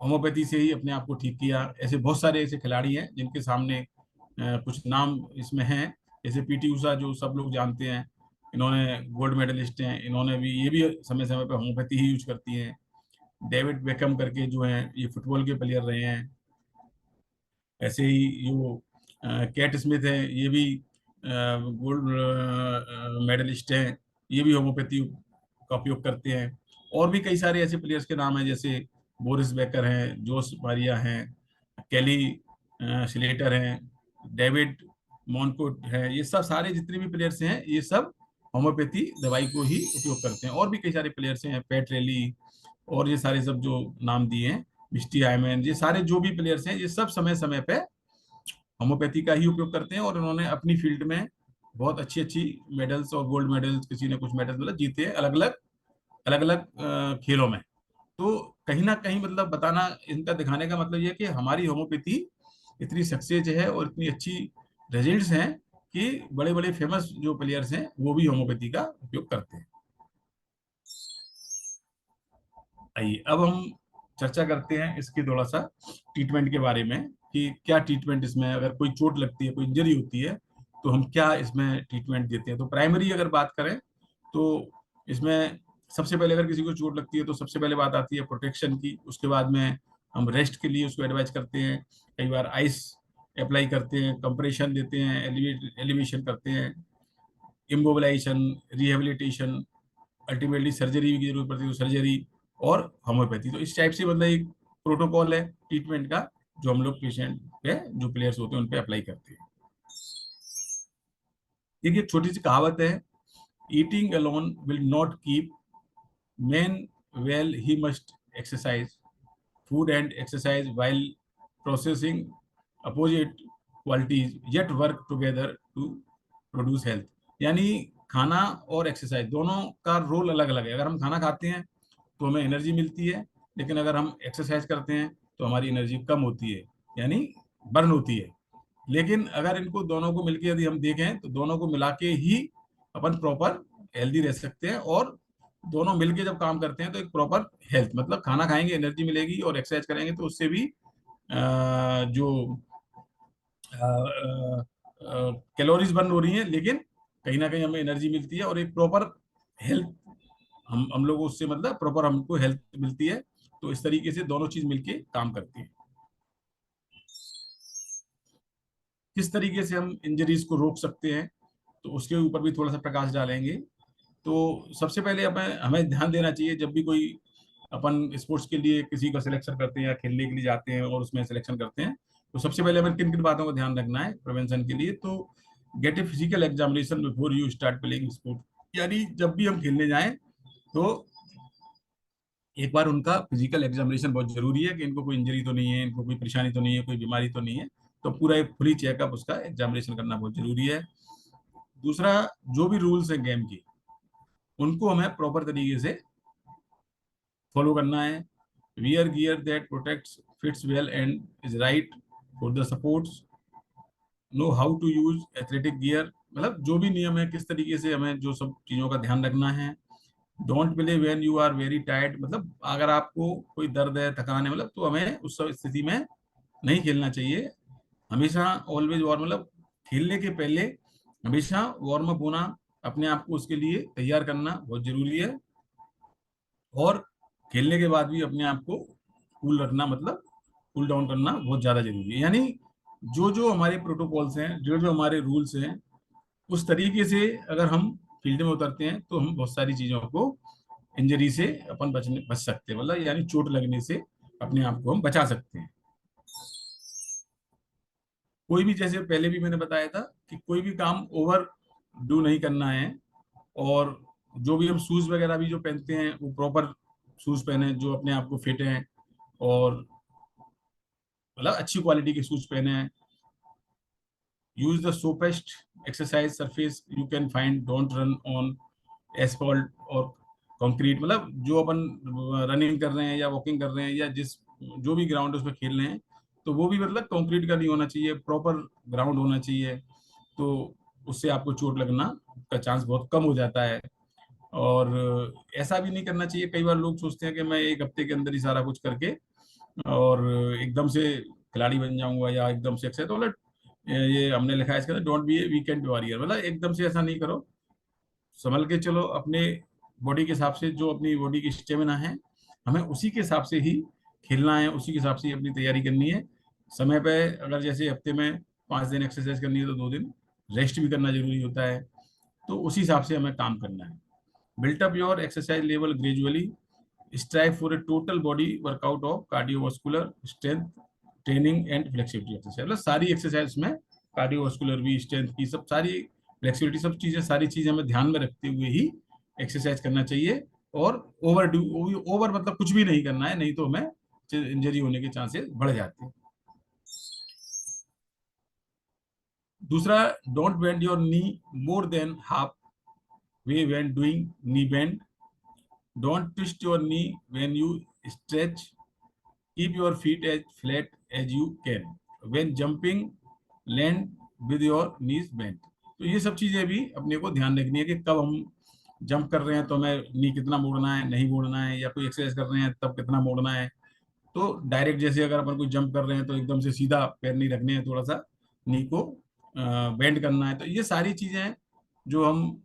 होम्योपैथी से ही अपने आप को ठीक किया। ऐसे बहुत सारे ऐसे खिलाड़ी हैं जिनके सामने कुछ नाम इसमें हैं, जैसे पीटी उषा, जो सब लोग जानते हैं, इन्होंने गोल्ड मेडलिस्ट हैं, इन्होंने भी, ये भी समय समय पर होम्योपैथी ही यूज करती हैं। डेविड बेकम करके जो हैं, ये फुटबॉल के प्लेयर रहे हैं। ऐसे ही जो कैट स्मिथ है, ये भी गोल्ड मेडलिस्ट हैं, ये भी होम्योपैथी का उपयोग करते हैं। और भी कई सारे ऐसे प्लेयर्स के नाम हैं, जैसे बोरिस बेकर हैं, जोस मारिया हैं, केली स्लेटर हैं, डेविड मॉनकोट है। ये सब सारे जितने भी प्लेयर्स हैं, ये सब होम्योपैथी दवाई को ही उपयोग करते हैं। और भी कई सारे प्लेयर्स हैं, पैट रेली, और ये सारे सब जो नाम दिए हैं, मिस्टी आयमैन, ये सारे जो भी प्लेयर्स हैं, ये सब समय समय पे होम्योपैथी का ही उपयोग करते हैं। और उन्होंने अपनी फील्ड में बहुत अच्छी अच्छी मेडल्स और गोल्ड मेडल्स, किसी ने कुछ मेडल्स मतलब जीते हैं अलग अलग खेलों में। तो कहीं ना कहीं मतलब बताना, इनका दिखाने का मतलब ये है कि हमारी होम्योपैथी इतनी सक्सेस है और इतनी अच्छी रिजल्ट्स हैं कि बड़े बड़े फेमस जो प्लेयर्स हैं, वो भी होम्योपैथी का उपयोग करते हैं। आइए अब हम चर्चा करते हैं इसकी थोड़ा सा ट्रीटमेंट के बारे में, कि क्या ट्रीटमेंट इसमें, अगर कोई चोट लगती है, कोई इंजरी होती है, तो हम क्या इसमें ट्रीटमेंट देते हैं। तो प्राइमरी अगर बात करें, तो इसमें सबसे पहले अगर किसी को चोट लगती है, तो सबसे पहले बात आती है प्रोटेक्शन की। उसके बाद में हम रेस्ट के लिए उसको एडवाइज करते हैं। कई बार आइस अप्लाई करते हैं, कंप्रेशन देते हैं, एलिवेशन करते हैं, इमोबिलाइजेशन, रिहेबिलिटेशन, अल्टीमेटली सर्जरी की जरूरत पड़ती है, तो सर्जरी और होम्योपैथी। तो इस टाइप से मतलब एक प्रोटोकॉल है ट्रीटमेंट का, जो हम लोग पेशेंट पे, जो प्लेयर्स होते हैं, उन पे अप्लाई करते हैं। देखिए, छोटी सी कहावत है, eating alone will not keep man well, he must exercise. Food and exercise while processing opposite qualities yet work together to produce health। यानी खाना और एक्सरसाइज दोनों का रोल अलग अलग है। अगर हम खाना खाते हैं तो हमें एनर्जी मिलती है, लेकिन अगर हम एक्सरसाइज करते हैं तो हमारी एनर्जी कम होती है, यानी बर्न होती है। लेकिन अगर इनको दोनों को मिलकर यदि हम देखें, तो दोनों को मिला के ही अपन प्रॉपर हेल्दी रह सकते हैं। और दोनों मिलके जब काम करते हैं तो एक प्रॉपर हेल्थ, मतलब खाना खाएंगे एनर्जी मिलेगी, और एक्सरसाइज करेंगे तो उससे भी जो कैलोरीज बर्न हो रही हैं, लेकिन कहीं ना कहीं हमें एनर्जी मिलती है और एक प्रॉपर हेल्थ हम लोग उससे, मतलब प्रॉपर हमको हेल्थ मिलती है। तो इस तरीके से दोनों चीज मिलके काम करती है। किस तरीके से हम इंजरीज को रोक सकते हैं, तो उसके ऊपर भी थोड़ा सा प्रकाश डालेंगे। तो सबसे पहले हमें हमें ध्यान देना चाहिए, जब भी कोई अपन स्पोर्ट्स के लिए किसी का सिलेक्शन करते हैं या खेलने के लिए जाते हैं और उसमें सिलेक्शन करते हैं, तो सबसे पहले हमें किन किन बातों का ध्यान रखना है प्रिवेंशन के लिए। तो gate a physical examination before you start playing sport. यानी जब भी हम खेलने जाएं, तो एक बार उनका फिजिकल एग्जामिनेशन बहुत जरूरी है, कि इनको कोई इंजरी तो नहीं है, इनको कोई परेशानी तो नहीं है, कोई बीमारी तो नहीं है। तो पूरा एक फुली चेकअप, उसका एग्जामिनेशन करना बहुत जरूरी है। दूसरा, जो भी रूल्स हैं गेम की, उनको हमें प्रॉपर तरीके से फॉलो करना है। Wear gear that protects, fits well and is right for the sports. Know how to use athletic gear मतलब जो भी नियम है, किस तरीके से हमें जो सब चीजों का ध्यान रखना है। Don't play when you are very tired, मतलब अगर आपको कोई दर्द है, थकान है, मतलब तो हमें उस सब स्थिति में नहीं खेलना चाहिए। हमेशा ऑलवेज वार्म, मतलब खेलने के पहले हमेशा वार्म अप होना, अपने आप को उसके लिए तैयार करना बहुत जरूरी है। और खेलने के बाद भी अपने आप को कूल रखना, मतलब कूल डाउन करना बहुत ज्यादा जरूरी है। यानी जो जो हमारे प्रोटोकॉल्स हैं, जो जो हमारे रूल्स हैं, उस तरीके से अगर हम फील्ड में उतरते हैं तो हम बहुत सारी चीजों को, इंजरी से अपन बच सकते हैं, मतलब यानी चोट लगने से अपने आप को हम बचा सकते हैं। कोई भी, जैसे पहले भी मैंने बताया था कि कोई भी काम ओवर डू नहीं करना है। और जो भी हम शूज वगैरह भी जो पहनते हैं वो प्रॉपर शूज पहने जो अपने आप को फिट हैं, और मतलब अच्छी क्वालिटी के शूज पहने हैं। Use the softest exercise surface you can find, don't run on asphalt और कंक्रीट, मतलब जो अपन रनिंग कर रहे हैं या वॉकिंग कर रहे हैं या जिस जो भी ग्राउंड उसमें खेल रहे हैं, तो वो भी मतलब कंक्रीट का नहीं होना चाहिए, प्रॉपर ग्राउंड होना चाहिए। तो उससे आपको चोट लगना का चांस बहुत कम हो जाता है। और ऐसा भी नहीं करना चाहिए, कई बार लोग सोचते हैं कि मैं एक हफ्ते के अंदर ही सारा कुछ करके और एकदम से खिलाड़ी बन जाऊंगा या एकदम से एक्सरसाइज, तो मतलब ये हमने लिखा है इसके अंदर, don't be A weekend warrior, मतलब एकदम से ऐसा नहीं करो, संभल के चलो। अपने बॉडी के हिसाब से, जो अपनी बॉडी की स्टेमिना है, हमें उसी के हिसाब से ही खेलना है, उसी के हिसाब से ही अपनी तैयारी करनी है। समय पे अगर जैसे हफ्ते में 5 दिन एक्सरसाइज करनी है तो 2 दिन रेस्ट भी करना जरूरी होता है। तो उसी हिसाब से हमें काम करना है। Built up your exercise level gradually, strive for a total body workout of cardiovascular strength training and flexibility exercise, मतलब सारी एक्सरसाइज में कार्डियोवास्कुलर भी, स्ट्रेंथ की सब सारी, फ्लेक्सिबिलिटी सब चीजें, सारी चीजें हमें ध्यान में रखते हुए ही एक्सरसाइज करना चाहिए। और ओवर डू, ओवर मतलब कुछ भी नहीं करना है, नहीं तो हमें इंजरी होने के चांसेस बढ़ जाते हैं। दूसरा, don't bend your knee more than half way when doing knee bend, don't twist your knee when you stretch, keep your feet as flat as you can, when jumping land with your knees bent. तो ये सब चीजें भी अपने को ध्यान रखनी है कि कब हम जंप कर रहे हैं तो हमें नी कितना मोड़ना है, नहीं मोड़ना है, या कोई एक्सरसाइज कर रहे हैं तब कितना मोड़ना है। तो डायरेक्ट जैसे अगर अपन कोई जंप कर रहे हैं तो एकदम से सीधा पैर नहीं रखने हैं, थोड़ा सा नी को बेंड करना है। तो ये सारी चीजें हैं जो हम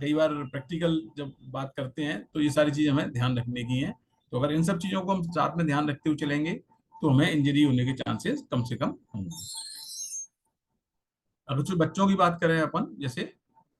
कई बार प्रैक्टिकल जब बात करते हैं तो ये सारी चीजें हमें ध्यान रखने की हैं। तो अगर इन सब चीजों को हम साथ में ध्यान रखते हुए चलेंगे तो हमें इंजरी होने के चांसेस कम से कम होंगे। अगर कुछ बच्चों की बात करें अपन जैसे,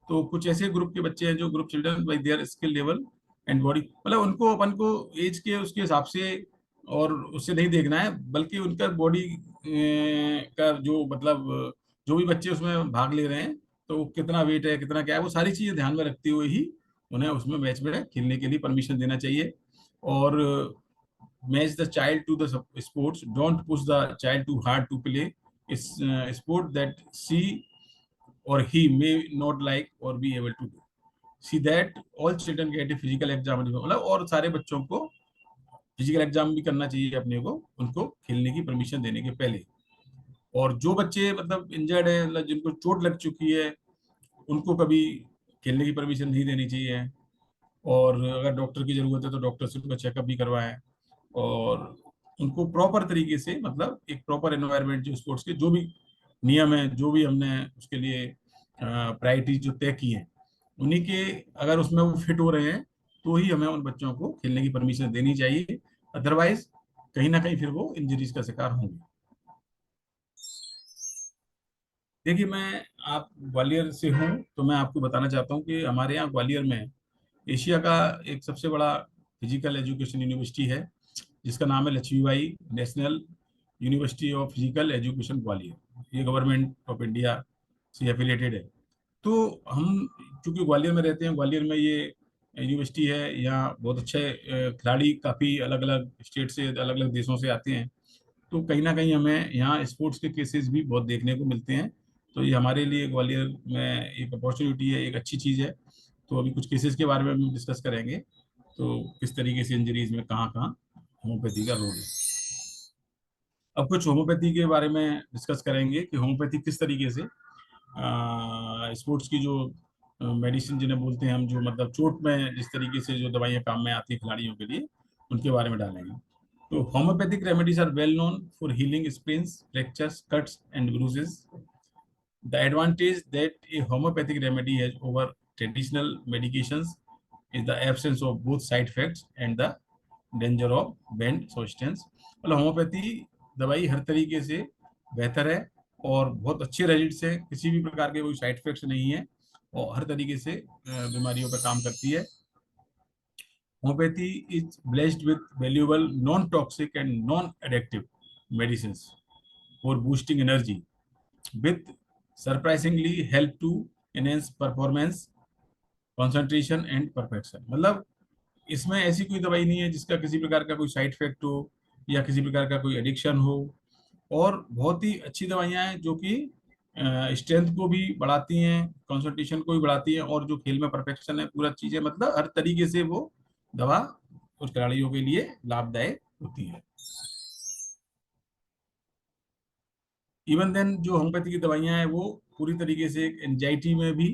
तो कुछ ऐसे ग्रुप के बच्चे हैं जो group children by their skill level and body, मतलब उनको अपन को एज के उसके हिसाब से और उससे नहीं देखना है, बल्कि उनका बॉडी का जो मतलब जो भी बच्चे उसमें भाग ले रहे हैं तो कितना वेट है, कितना क्या है, वो सारी चीजें ध्यान में रखते हुए ही उन्हें उसमें मैच में खेलने के लिए परमिशन देना चाहिए। और match the child to the sports, don't push the child too hard to play sport that she or he may not like or be able to do. See that all children get a physical exam, मतलब और सारे बच्चों को फिजिकल एग्जाम भी करना चाहिए अपने को, उनको खेलने की परमिशन देने के पहले। और जो बच्चे मतलब इंजर्ड है, मतलब जिनको चोट लग चुकी है, उनको कभी खेलने की परमिशन नहीं देनी चाहिए। और अगर डॉक्टर की जरूरत है तो डॉक्टर से उनका चेकअप भी करवाएं। और उनको प्रॉपर तरीके से, मतलब एक प्रॉपर एनवायरनमेंट, जो स्पोर्ट्स के जो भी नियम है, जो भी हमने उसके लिए प्रायोरिटी जो तय की है, उन्हीं के अगर उसमें वो फिट हो रहे हैं तो ही हमें उन बच्चों को खेलने की परमिशन देनी चाहिए। अदरवाइज कहीं ना कहीं फिर वो इंजरीज का शिकार होंगे। देखिए, मैं आप ग्वालियर से हूँ तो मैं आपको बताना चाहता हूँ कि हमारे यहाँ ग्वालियर में एशिया का एक सबसे बड़ा फिजिकल एजुकेशन यूनिवर्सिटी है, जिसका नाम है Lakshmibai national university of physical education Gwalior. ये गवर्नमेंट ऑफ इंडिया से एफिलेटेड है। तो हम चूंकि ग्वालियर में रहते हैं, ग्वालियर में ये यूनिवर्सिटी है, यहाँ बहुत अच्छे खिलाड़ी काफ़ी अलग अलग स्टेट से, अलग अलग देशों से आते हैं। तो कहीं ना कहीं हमें यहाँ स्पोर्ट्स के केसेस भी बहुत देखने को मिलते हैं। तो ये हमारे लिए ग्वालियर में एक अपॉर्चुनिटी है, एक अच्छी चीज़ है। तो अभी कुछ केसेस के बारे में हम डिस्कस करेंगे, तो किस तरीके से इंजरीज में कहाँ कहाँ होम्योपैथी का रोल है। अब कुछ होम्योपैथी के बारे में डिस्कस करेंगे कि होम्योपैथी किस तरीके से स्पोर्ट्स की जो मेडिसिन जिन्हें बोलते हैं हम, जो मतलब चोट में जिस तरीके से जो दवाइयाँ काम में आती है खिलाड़ियों के लिए, उनके बारे में डालेंगे। तो homeopathic remedies are well known for healing sprains, fractures, cuts and bruises. The advantage that a homeopathic remedy has over traditional medications is the absence of both side effects and the danger of banned substance. मतलब होम्योपैथी दवाई हर तरीके से बेहतर है और बहुत अच्छे रिजल्ट्स है, किसी भी प्रकार के कोई साइड इफेक्ट्स नहीं है और हर तरीके से बीमारियों पर काम करती है. Homeopathy is blessed with valuable non-toxic and non-addictive medicines for boosting energy, with surprisingly help to enhance performance, concentration and perfection. मतलब इसमें ऐसी कोई दवाई नहीं है जिसका किसी प्रकार का कोई साइड इफेक्ट हो या किसी प्रकार का कोई एडिक्शन हो, और बहुत ही अच्छी दवाइयाँ हैं जो कि स्ट्रेंथ को भी बढ़ाती हैं, कंसंट्रेशन को भी बढ़ाती हैं, और जो खेल में परफेक्शन है पूरा चीजें, मतलब हर तरीके से वो दवा उस खिलाड़ियों के लिए लाभदायक होती है. इवन देन जो होम्योपैथी की दवाइयाँ हैं वो पूरी तरीके से एंजाइटी में भी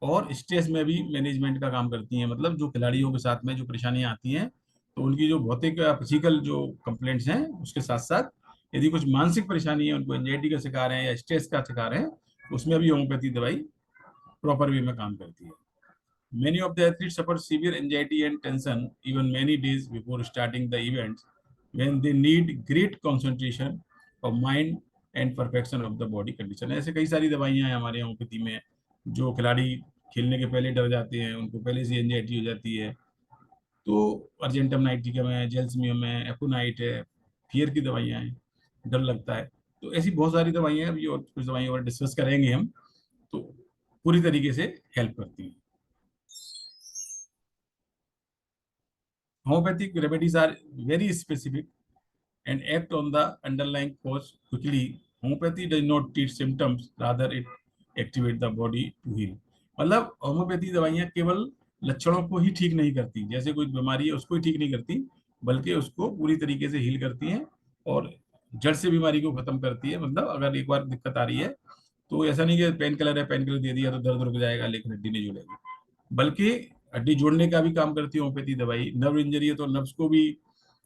और स्ट्रेस में भी मैनेजमेंट का काम करती हैं. मतलब जो खिलाड़ियों के साथ में जो परेशानियां आती हैं, तो उनकी जो भौतिक फिजिकल जो कंप्लेंट्स हैं उसके साथ साथ यदि कुछ मानसिक परेशानी है, उनको एंजाइटी का शिकार है या स्ट्रेस का शिकार है, उसमें भी होम्योपैथी दवाई प्रॉपर वे में काम करती है. Many of the athletes suffer severe anxiety and tension even many days before starting the events, when they need great concentration of mind and perfection of the body condition. ऐसे कई सारी दवाइयां हैं हमारे होम्योपैथी में, जो खिलाड़ी खेलने के पहले डर जाते हैं, उनको पहले से एंजाइटी हो जाती है. तो अर्जेंटम नाइट्रिकम है, जेल्समियम है, एपोनाइट है, फियर की दवाइयां हैं, डर लगता है. तो ऐसी बहुत सारी दवाइयां हैं, अभी और कुछ दवाइयां और डिस्कस करेंगे हम, तो पूरी तरीके से हेल्प करती हैं. Homeopathic remedies are very specific and act on the underlying cause quickly. Homeopathy does not treat symptoms, rather it activates the body to heal. मतलब होम्योपैथी दवाइयाँ केवल लक्षणों को ही ठीक नहीं करती, जैसे कोई बीमारी है उसको ही ठीक नहीं करती, बल्कि उसको पूरी तरीके से हील करती हैं और जड़ से बीमारी को खत्म करती है. मतलब अगर एक बार दिक्कत आ रही है तो ऐसा नहीं कि पेन किलर है, पेन किलर दे दिया तो दर्द रुक जाएगा लेकिन हड्डी नहीं जुड़ेगी, बल्कि हड्डी जोड़ने का भी काम करती है होम्योपैथी दवाई. नर्व इंजरी है तो नर्व्स को भी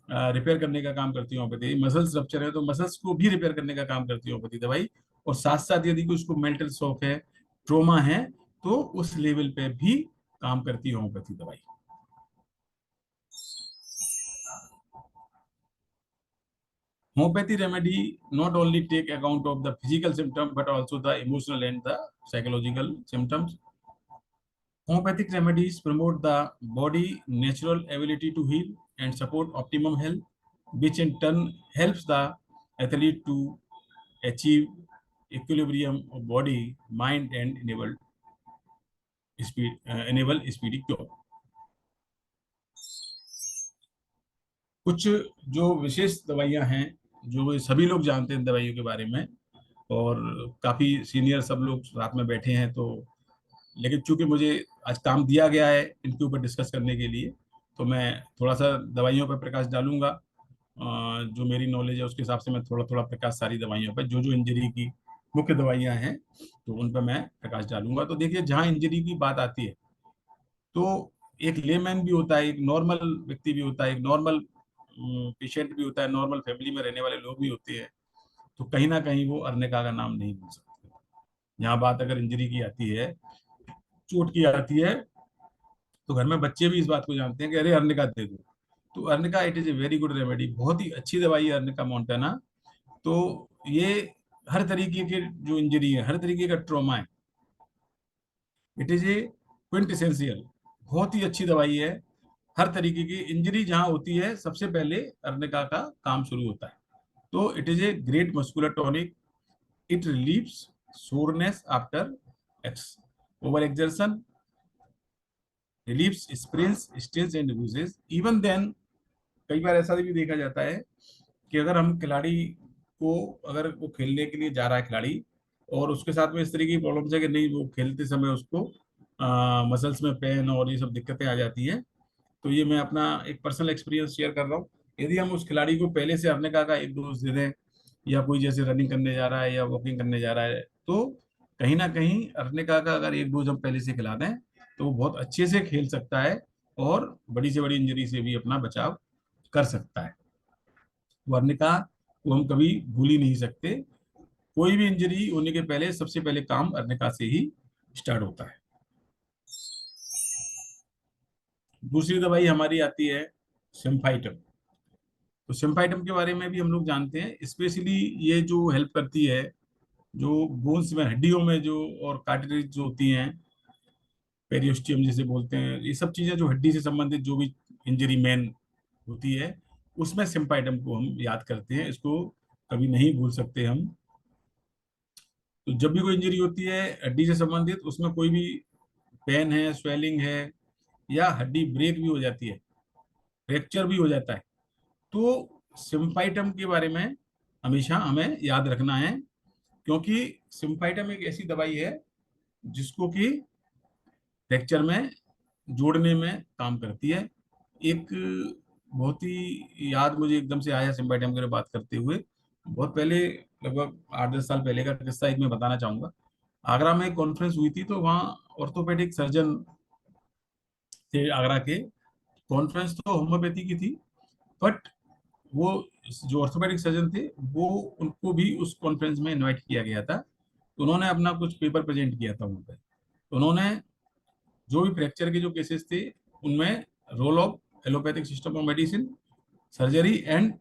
रिपेयर करने का काम करती है होम्योपैथी. मसल्स रप्चर है तो मसल्स को भी रिपेयर करने का काम करती है होम्योपैथी दवाई. और साथ साथ यदि उसको मेंटल शॉक है, ट्रोमा है, तो उस लेवल पे भी काम करती है होम्योपैथी दवाई. Homeopathy remedy not only take account of the physical symptom but also the emotional and the psychological symptoms. Homeopathic remedies promote the body natural ability to heal and support optimum health, which in turn helps the athlete to achieve equilibrium of body, mind, and enable speedy cure. कुछ जो विशेष दवाइयां हैं जो सभी लोग जानते हैं दवाइयों के बारे में, और काफी सीनियर सब लोग साथ में बैठे हैं, तो लेकिन चूंकि मुझे आज काम दिया गया है इनके ऊपर डिस्कस करने के लिए, तो मैं थोड़ा सा दवाइयों पर प्रकाश डालूंगा. जो मेरी नॉलेज है उसके हिसाब से मैं थोड़ा थोड़ा प्रकाश सारी दवाइयों पर, जो जो इंजरी की मुख्य दवाइयां हैं तो उन पर मैं प्रकाश डालूंगा. तो देखिए, जहाँ इंजरी की बात आती है तो एक लेमैन भी होता है, एक नॉर्मल व्यक्ति भी होता है, एक नॉर्मल पेशेंट भी होता है, नॉर्मल फैमिली में रहने वाले लोग भी होते हैं, तो कहीं ना कहीं वो अर्निका का नाम नहीं भूल सकते. यहाँ बात अगर इंजरी की आती है, चोट की आती है, तो घर में बच्चे भी इस बात को जानते हैं कि अरे अर्निका दे दो. तो arnica it is a very good remedy, बहुत ही अच्छी दवाई है अर्निका मोंटाना. तो ये हर तरीके के जो इंजरी है, हर तरीके का ट्रॉमा है, इट इज ए क्विंटेसेंशियल, बहुत ही अच्छी दवाई है. हर तरीके की इंजरी जहां होती है सबसे पहले अर्निका का काम शुरू होता है. तो it is a great muscular tonic. It relieves soreness after over exertion, relieves sprains, stings and bruises. Even then, कई बार ऐसा भी देखा जाता है कि अगर हम खिलाड़ी को, अगर वो खेलने के लिए जा रहा है खिलाड़ी, और उसके साथ में इस तरीके की प्रॉब्लम्स है कि नहीं, वो खेलते समय उसको मसल्स में पेन और ये सब दिक्कतें आ जाती हैं, तो ये मैं अपना एक पर्सनल एक्सपीरियंस शेयर कर रहा हूँ. यदि हम उस खिलाड़ी को पहले से अर्निका का एक डोज दे दें, या कोई जैसे रनिंग करने जा रहा है या वॉकिंग करने जा रहा है, तो कहीं ना कहीं अर्निका का अगर एक डोज हम पहले से खिला दें तो वो बहुत अच्छे से खेल सकता है और बड़ी से बड़ी इंजरी से भी अपना बचाव कर सकता है। अर्निका को हम कभी भूल ही नहीं सकते। कोई भी इंजरी होने के पहले सबसे पहले काम अर्निका से ही स्टार्ट होता है। दूसरी दवाई हमारी आती है सिम्फाइटम। तो सिम्फाइटम के बारे में भी हम लोग जानते हैं, स्पेशली ये जो हेल्प करती है जो बोन्स में, हड्डियों में जो और कार्टिलेज जो होती हैं, पेरियोस्टियम जिसे बोलते हैं, ये सब चीजें जो हड्डी से संबंधित जो भी इंजरी मेन होती है उसमें सिम्फाइटम को हम याद करते हैं, इसको कभी नहीं भूल सकते हम। तो जब भी कोई इंजरी होती है हड्डी से संबंधित, उसमें कोई भी पेन है, स्वेलिंग है, या हड्डी ब्रेक भी हो जाती है, फ्रैक्चर भी हो जाता है, तो सिम्फाइटम के बारे में हमेशा हमें याद रखना है, क्योंकि सिम्फाइटम एक ऐसी दवाई है जिसको कि फ्रैक्चर में जोड़ने में काम करती है। एक बहुत ही याद मुझे एकदम से आया सिम्फाइटम के बात करते हुए, बहुत पहले, लगभग 8-10 साल पहले का किस्सा एक मैं बताना चाहूंगा। आगरा में एक कॉन्फ्रेंस हुई थी, तो वहाँ ऑर्थोपेडिक सर्जन थे आगरा के। कॉन्फ्रेंस तो होम्योपैथी की थी, बट वो जो ऑर्थोपेडिक सर्जन थे वो, उनको भी उस कॉन्फ्रेंस में इनवाइट किया गया था। तो उन्होंने अपना कुछ पेपर प्रेजेंट किया था वहाँ पे। तो उन्होंने जो भी फ्रैक्चर के जो केसेस थे उनमें role of allopathic system of medicine, surgery and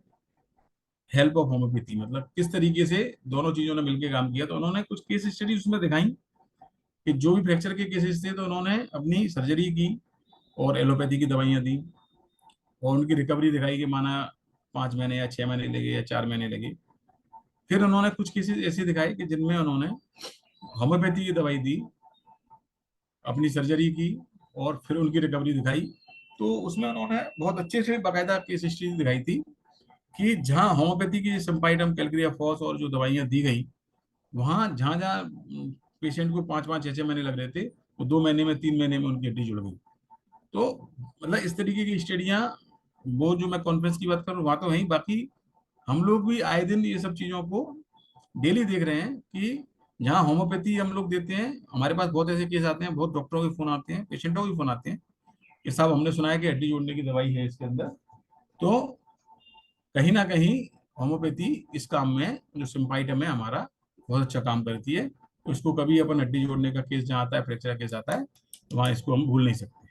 help of homeopathy, मतलब किस तरीके से दोनों चीजों ने मिलकर काम किया। तो उन्होंने कुछ केस स्टडी उसमें दिखाई कि जो भी फ्रैक्चर के केसेस थे तो उन्होंने अपनी सर्जरी की और एलोपैथी की दवाइयाँ दी, और उनकी रिकवरी दिखाई कि माना 5 महीने या 6 महीने लगे या 4 महीने लगे। फिर उन्होंने कुछ केसेस ऐसे दिखाए कि जिनमें उन्होंने होम्योपैथी की दवाई दी, अपनी सर्जरी की, और फिर उनकी रिकवरी दिखाई। तो उसमें उन्होंने बहुत अच्छे से बाकायदा केस हिस्ट्री दिखाई थी कि जहाँ होम्योपैथी की सिम्पाइटम, कैलक्रिया फॉस और जो दवाइयाँ दी गई, वहाँ जहाँ जहाँ पेशेंट को 5-5, 6-6 महीने लग रहे थे, वो 2 महीने में, 3 महीने में उनकी हड्डी जुड़ गई। तो मतलब इस तरीके की स्टडियाँ, वो जो मैं कॉन्फ्रेंस की बात कर रहा हूँ वहाँ तो है ही, बाकी हम लोग भी आए दिन ये सब चीज़ों को डेली देख रहे हैं कि जहाँ होम्योपैथी हम लोग देते हैं, हमारे पास बहुत ऐसे केस आते हैं, बहुत डॉक्टरों के फोन आते हैं, पेशेंटों के फोन आते हैं कि साहब हमने सुना है कि हड्डी जोड़ने की दवाई है इसके अंदर। तो कहीं ना कहीं होम्योपैथी इस काम में, जो सिम्पाइटम है हमारा, बहुत अच्छा काम करती है। तो इसको कभी अपन हड्डी जोड़ने का केस जहाँ आता है, फ्रैक्चर का केस आता है, तो वहाँ इसको हम भूल नहीं सकते।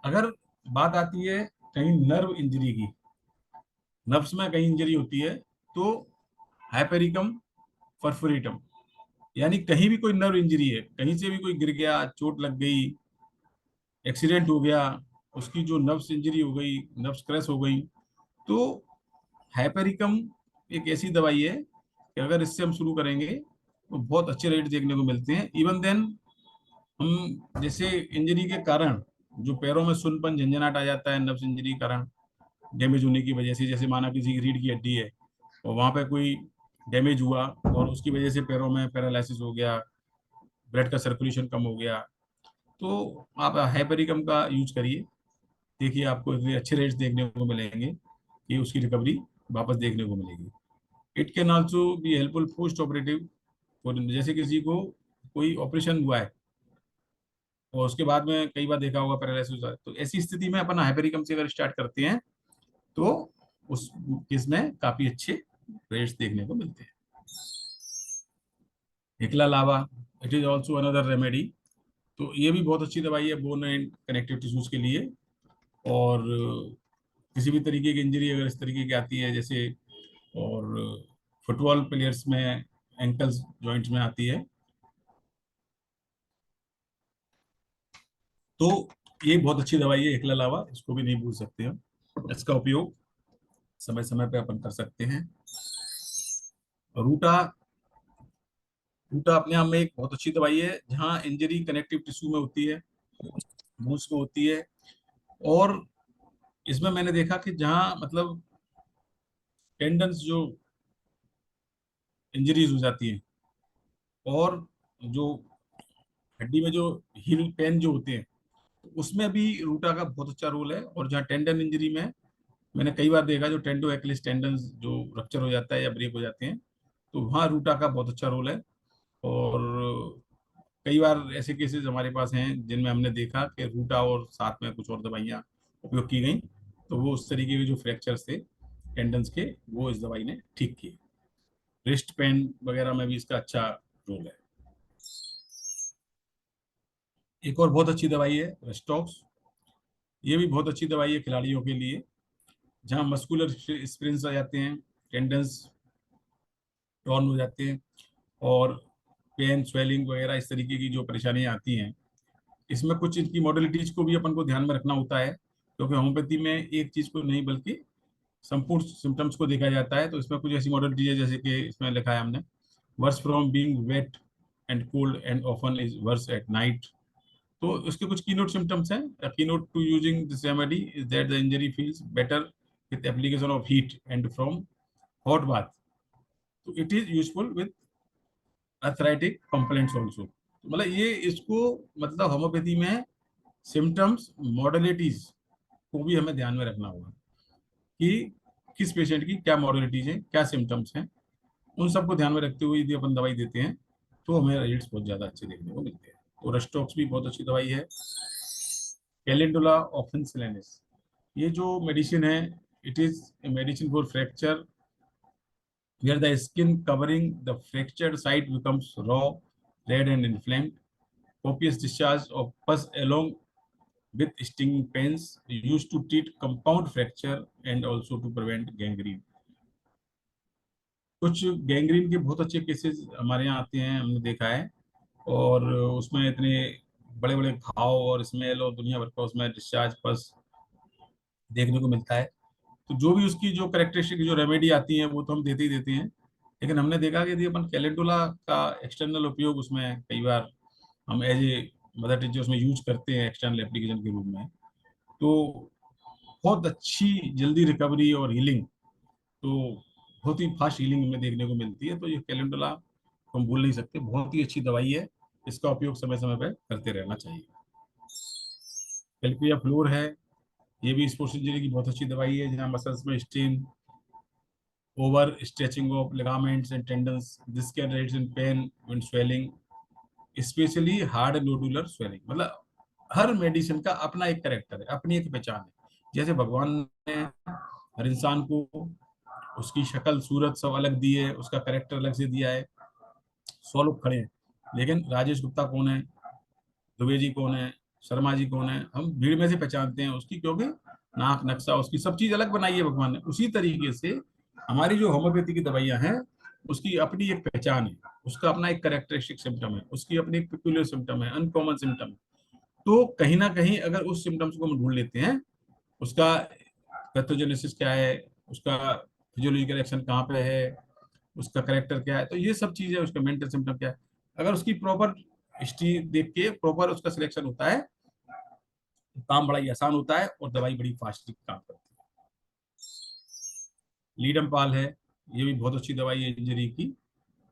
अगर बात आती है कहीं नर्व इंजरी की, नर्व्स में कहीं इंजरी होती है, तो हाइपेरिकम परफोरेटम, यानी कहीं भी कोई नर्व इंजरी है, कहीं से भी कोई गिर गया, चोट लग गई, एक्सीडेंट हो गया, उसकी जो नर्व्स इंजरी हो गई, नर्व्स क्रैश हो गई, तो हाइपेरिकम एक ऐसी दवाई है कि अगर इससे हम शुरू करेंगे तो बहुत अच्छे रेट देखने को मिलते हैं। इवन देन हम जैसे इंजरी के कारण जो पैरों में सुनपन, झंझनाट आ जाता है नर्व्स इंजरी के कारण, डैमेज होने की वजह से, जैसे माना किसी की रीढ़ की हड्डी है और वहां पे कोई डैमेज हुआ और उसकी वजह से पैरों में पैरालिसिस हो गया, ब्लड का सर्कुलेशन कम हो गया, तो आप हाइपेरिकम का यूज करिए। देखिए आपको इतने अच्छे रेट्स देखने को मिलेंगे कि उसकी रिकवरी वापस देखने को मिलेगी। It can also be helpful post operative, और जैसे किसी को कोई ऑपरेशन हुआ है और उसके बाद में कई बार देखा होगा पैरालिसिस हुआ है, तो ऐसी स्थिति में अपन हाइपेरिकम से अगर स्टार्ट करते हैं तो उस केस में काफी अच्छे रेट्स देखने को मिलते हैं। Hekla lava, it is also another remedy. तो ये भी बहुत अच्छी दवाई है बोन एंड कनेक्टिव टिश्यूज के लिए। और किसी भी तरीके की इंजरी अगर इस तरीके की आती है, जैसे, और फुटबॉल प्लेयर्स में एंकल्स जॉइंट्स में आती है, तो ये बहुत अच्छी दवाई है हिकला लावा, इसको भी नहीं भूल सकते हम। इसका उपयोग समय समय पे अपन कर सकते हैं। रूटा, रूटा अपने आप में एक बहुत अच्छी दवाई है जहाँ इंजरी कनेक्टिव टिश्यू में होती है, बोन्स में होती है। और इसमें मैंने देखा कि जहाँ मतलब टेंडन्स जो इंजरीज हो जाती हैं, और जो हड्डी में जो हील पेन जो होते हैं, तो उसमें भी रूटा का बहुत अच्छा रोल है। और जहाँ टेंडन इंजरी में मैंने कई बार देखा, जो टेंडो एक्लिस टेंडन जो रप्चर हो जाता है या ब्रेक हो जाते हैं, तो वहाँ रूटा का बहुत अच्छा रोल है। और कई बार ऐसे केसेस हमारे पास हैं जिनमें हमने देखा कि रूटा और साथ में कुछ और दवाइयाँ उपयोग की गई, तो वो उस तरीके के जो फ्रैक्चर्स थे टेंडन्स के, वो इस दवाई ने ठीक किए। रिस्ट पेन वगैरह में भी इसका अच्छा रोल है। एक और बहुत अच्छी दवाई है रेस्टॉक्स। ये भी बहुत अच्छी दवाई है खिलाड़ियों के लिए, जहाँ मस्कुलर स्प्रेन्स आ जाते हैं, टेंडन्स टॉर्न हो जाते हैं, और पेन स्वेलिंग वगैरह इस तरीके की जो परेशानियां आती हैं। इसमें कुछ इनकी मॉडलिटीज को भी अपन को ध्यान में रखना होता है, क्योंकि होम्योपैथी में एक चीज को नहीं बल्कि संपूर्ण सिम्टम्स को देखा जाता है। तो इसमें कुछ ऐसी मॉडलिटीज है, जैसे कि इसमें लिखा है हमने, worse from being wet and cold and often is worse at night. तो इसके कुछ कीनोट सिम्टम्स हैं। Keynote to using this remedy is that the injury feels better with application of heat and from hot bath. तो it is useful with arthritic complaints also. मतलब ये इसको, मतलब होम्योपैथी में सिम्टम्स मॉडलिटीज को भी हमें ध्यान में रखना होगा कि किस पेशेंट की क्या मॉडलिटीज हैं, क्या सिम्टम्स हैं। उन सबको ध्यान में रखते हुए यदि अपन दवाई देते हैं तो हमें रिजल्ट्स बहुत ज़्यादा अच्छे देखने को मिलते हैं। तो रेस्टॉक्स भी बहुत अच्छी दवाई है। कैलेंडुला ऑफेंसिलिस, ये जो मेडिसिन है, it is a medicine for fracture where the skin covering the fractured side becomes raw, red and inflamed. Copious discharge of pus along with stinging pains used to treat compound fracture and also to prevent gangrene. कुछ गैंग्रीन के बहुत अच्छे केसेस हमारे यहाँ आते हैं, हमने देखा है। और उसमें इतने बड़े बड़े घाव और स्मेल और दुनिया भर का उसमें डिस्चार्ज पस देखने को मिलता है। तो जो भी उसकी जो करेक्टरिस्टिक जो रेमेडी आती है वो तो हम देते ही देते हैं, लेकिन हमने देखा कि यदि अपन कैलेंडुला का एक्सटर्नल उपयोग उसमें कई बार हम एज ए मदर टीचर उसमें यूज करते हैं एक्सटर्नल एप्लीकेशन के रूप में, तो बहुत अच्छी जल्दी रिकवरी और हीलिंग, तो बहुत ही फास्ट हीलिंग हमें देखने को मिलती है। तो ये कैलेंडुला को हम भूल नहीं सकते, बहुत ही अच्छी दवाई है। इसका उपयोग समय समय पर करते रहना चाहिए। कैल्पिया फ्लोर है, ये भी स्पोर्ट्स इंजरी की बहुत अच्छी दवाई है, जहाँ मसल्स में strain, over stretching of ligaments and tendons. This can result in pain and swelling, especially hard nodular swelling. मतलब हर मेडिसिन का अपना एक कैरेक्टर है, अपनी एक पहचान है। जैसे भगवान ने हर इंसान को उसकी शक्ल सूरत सब अलग दी है, उसका कैरेक्टर अलग से दिया है। 100 लोग खड़े हैं, लेकिन राजेश गुप्ता कौन है, दुबे जी कौन है, शर्मा जी कौन है, हम भीड़ में से पहचानते हैं उसकी, क्योंकि नाक नक्शा उसकी सब चीज अलग बनाई है भगवान ने। उसी तरीके से हमारी जो होम्योपैथी की दवाइयां हैं, उसकी अपनी एक पहचान है, उसका अपना एक कैरेक्टरिस्टिक सिम्टम है, उसकी अपनी एक पिक्यूलियर सिम्टम है, अनकॉमन सिम्टम है। तो कहीं ना कहीं अगर उस सिम्टम्स को हम ढूंढ लेते हैं, उसका पैथोजेनेसिस क्या है, उसका फिजियोलॉजिकल एक्शन कहाँ पे है, उसका करेक्टर क्या है, तो ये सब चीजें, उसका मेंटल सिम्टम क्या है, अगर उसकी प्रॉपर हिस्ट्री देख के प्रॉपर उसका सिलेक्शन होता है, तो काम बड़ा ही आसान होता है और दवाई बड़ी फास्ट काम करती है। लीडम पाल है, ये भी बहुत अच्छी दवाई है इंजरी की।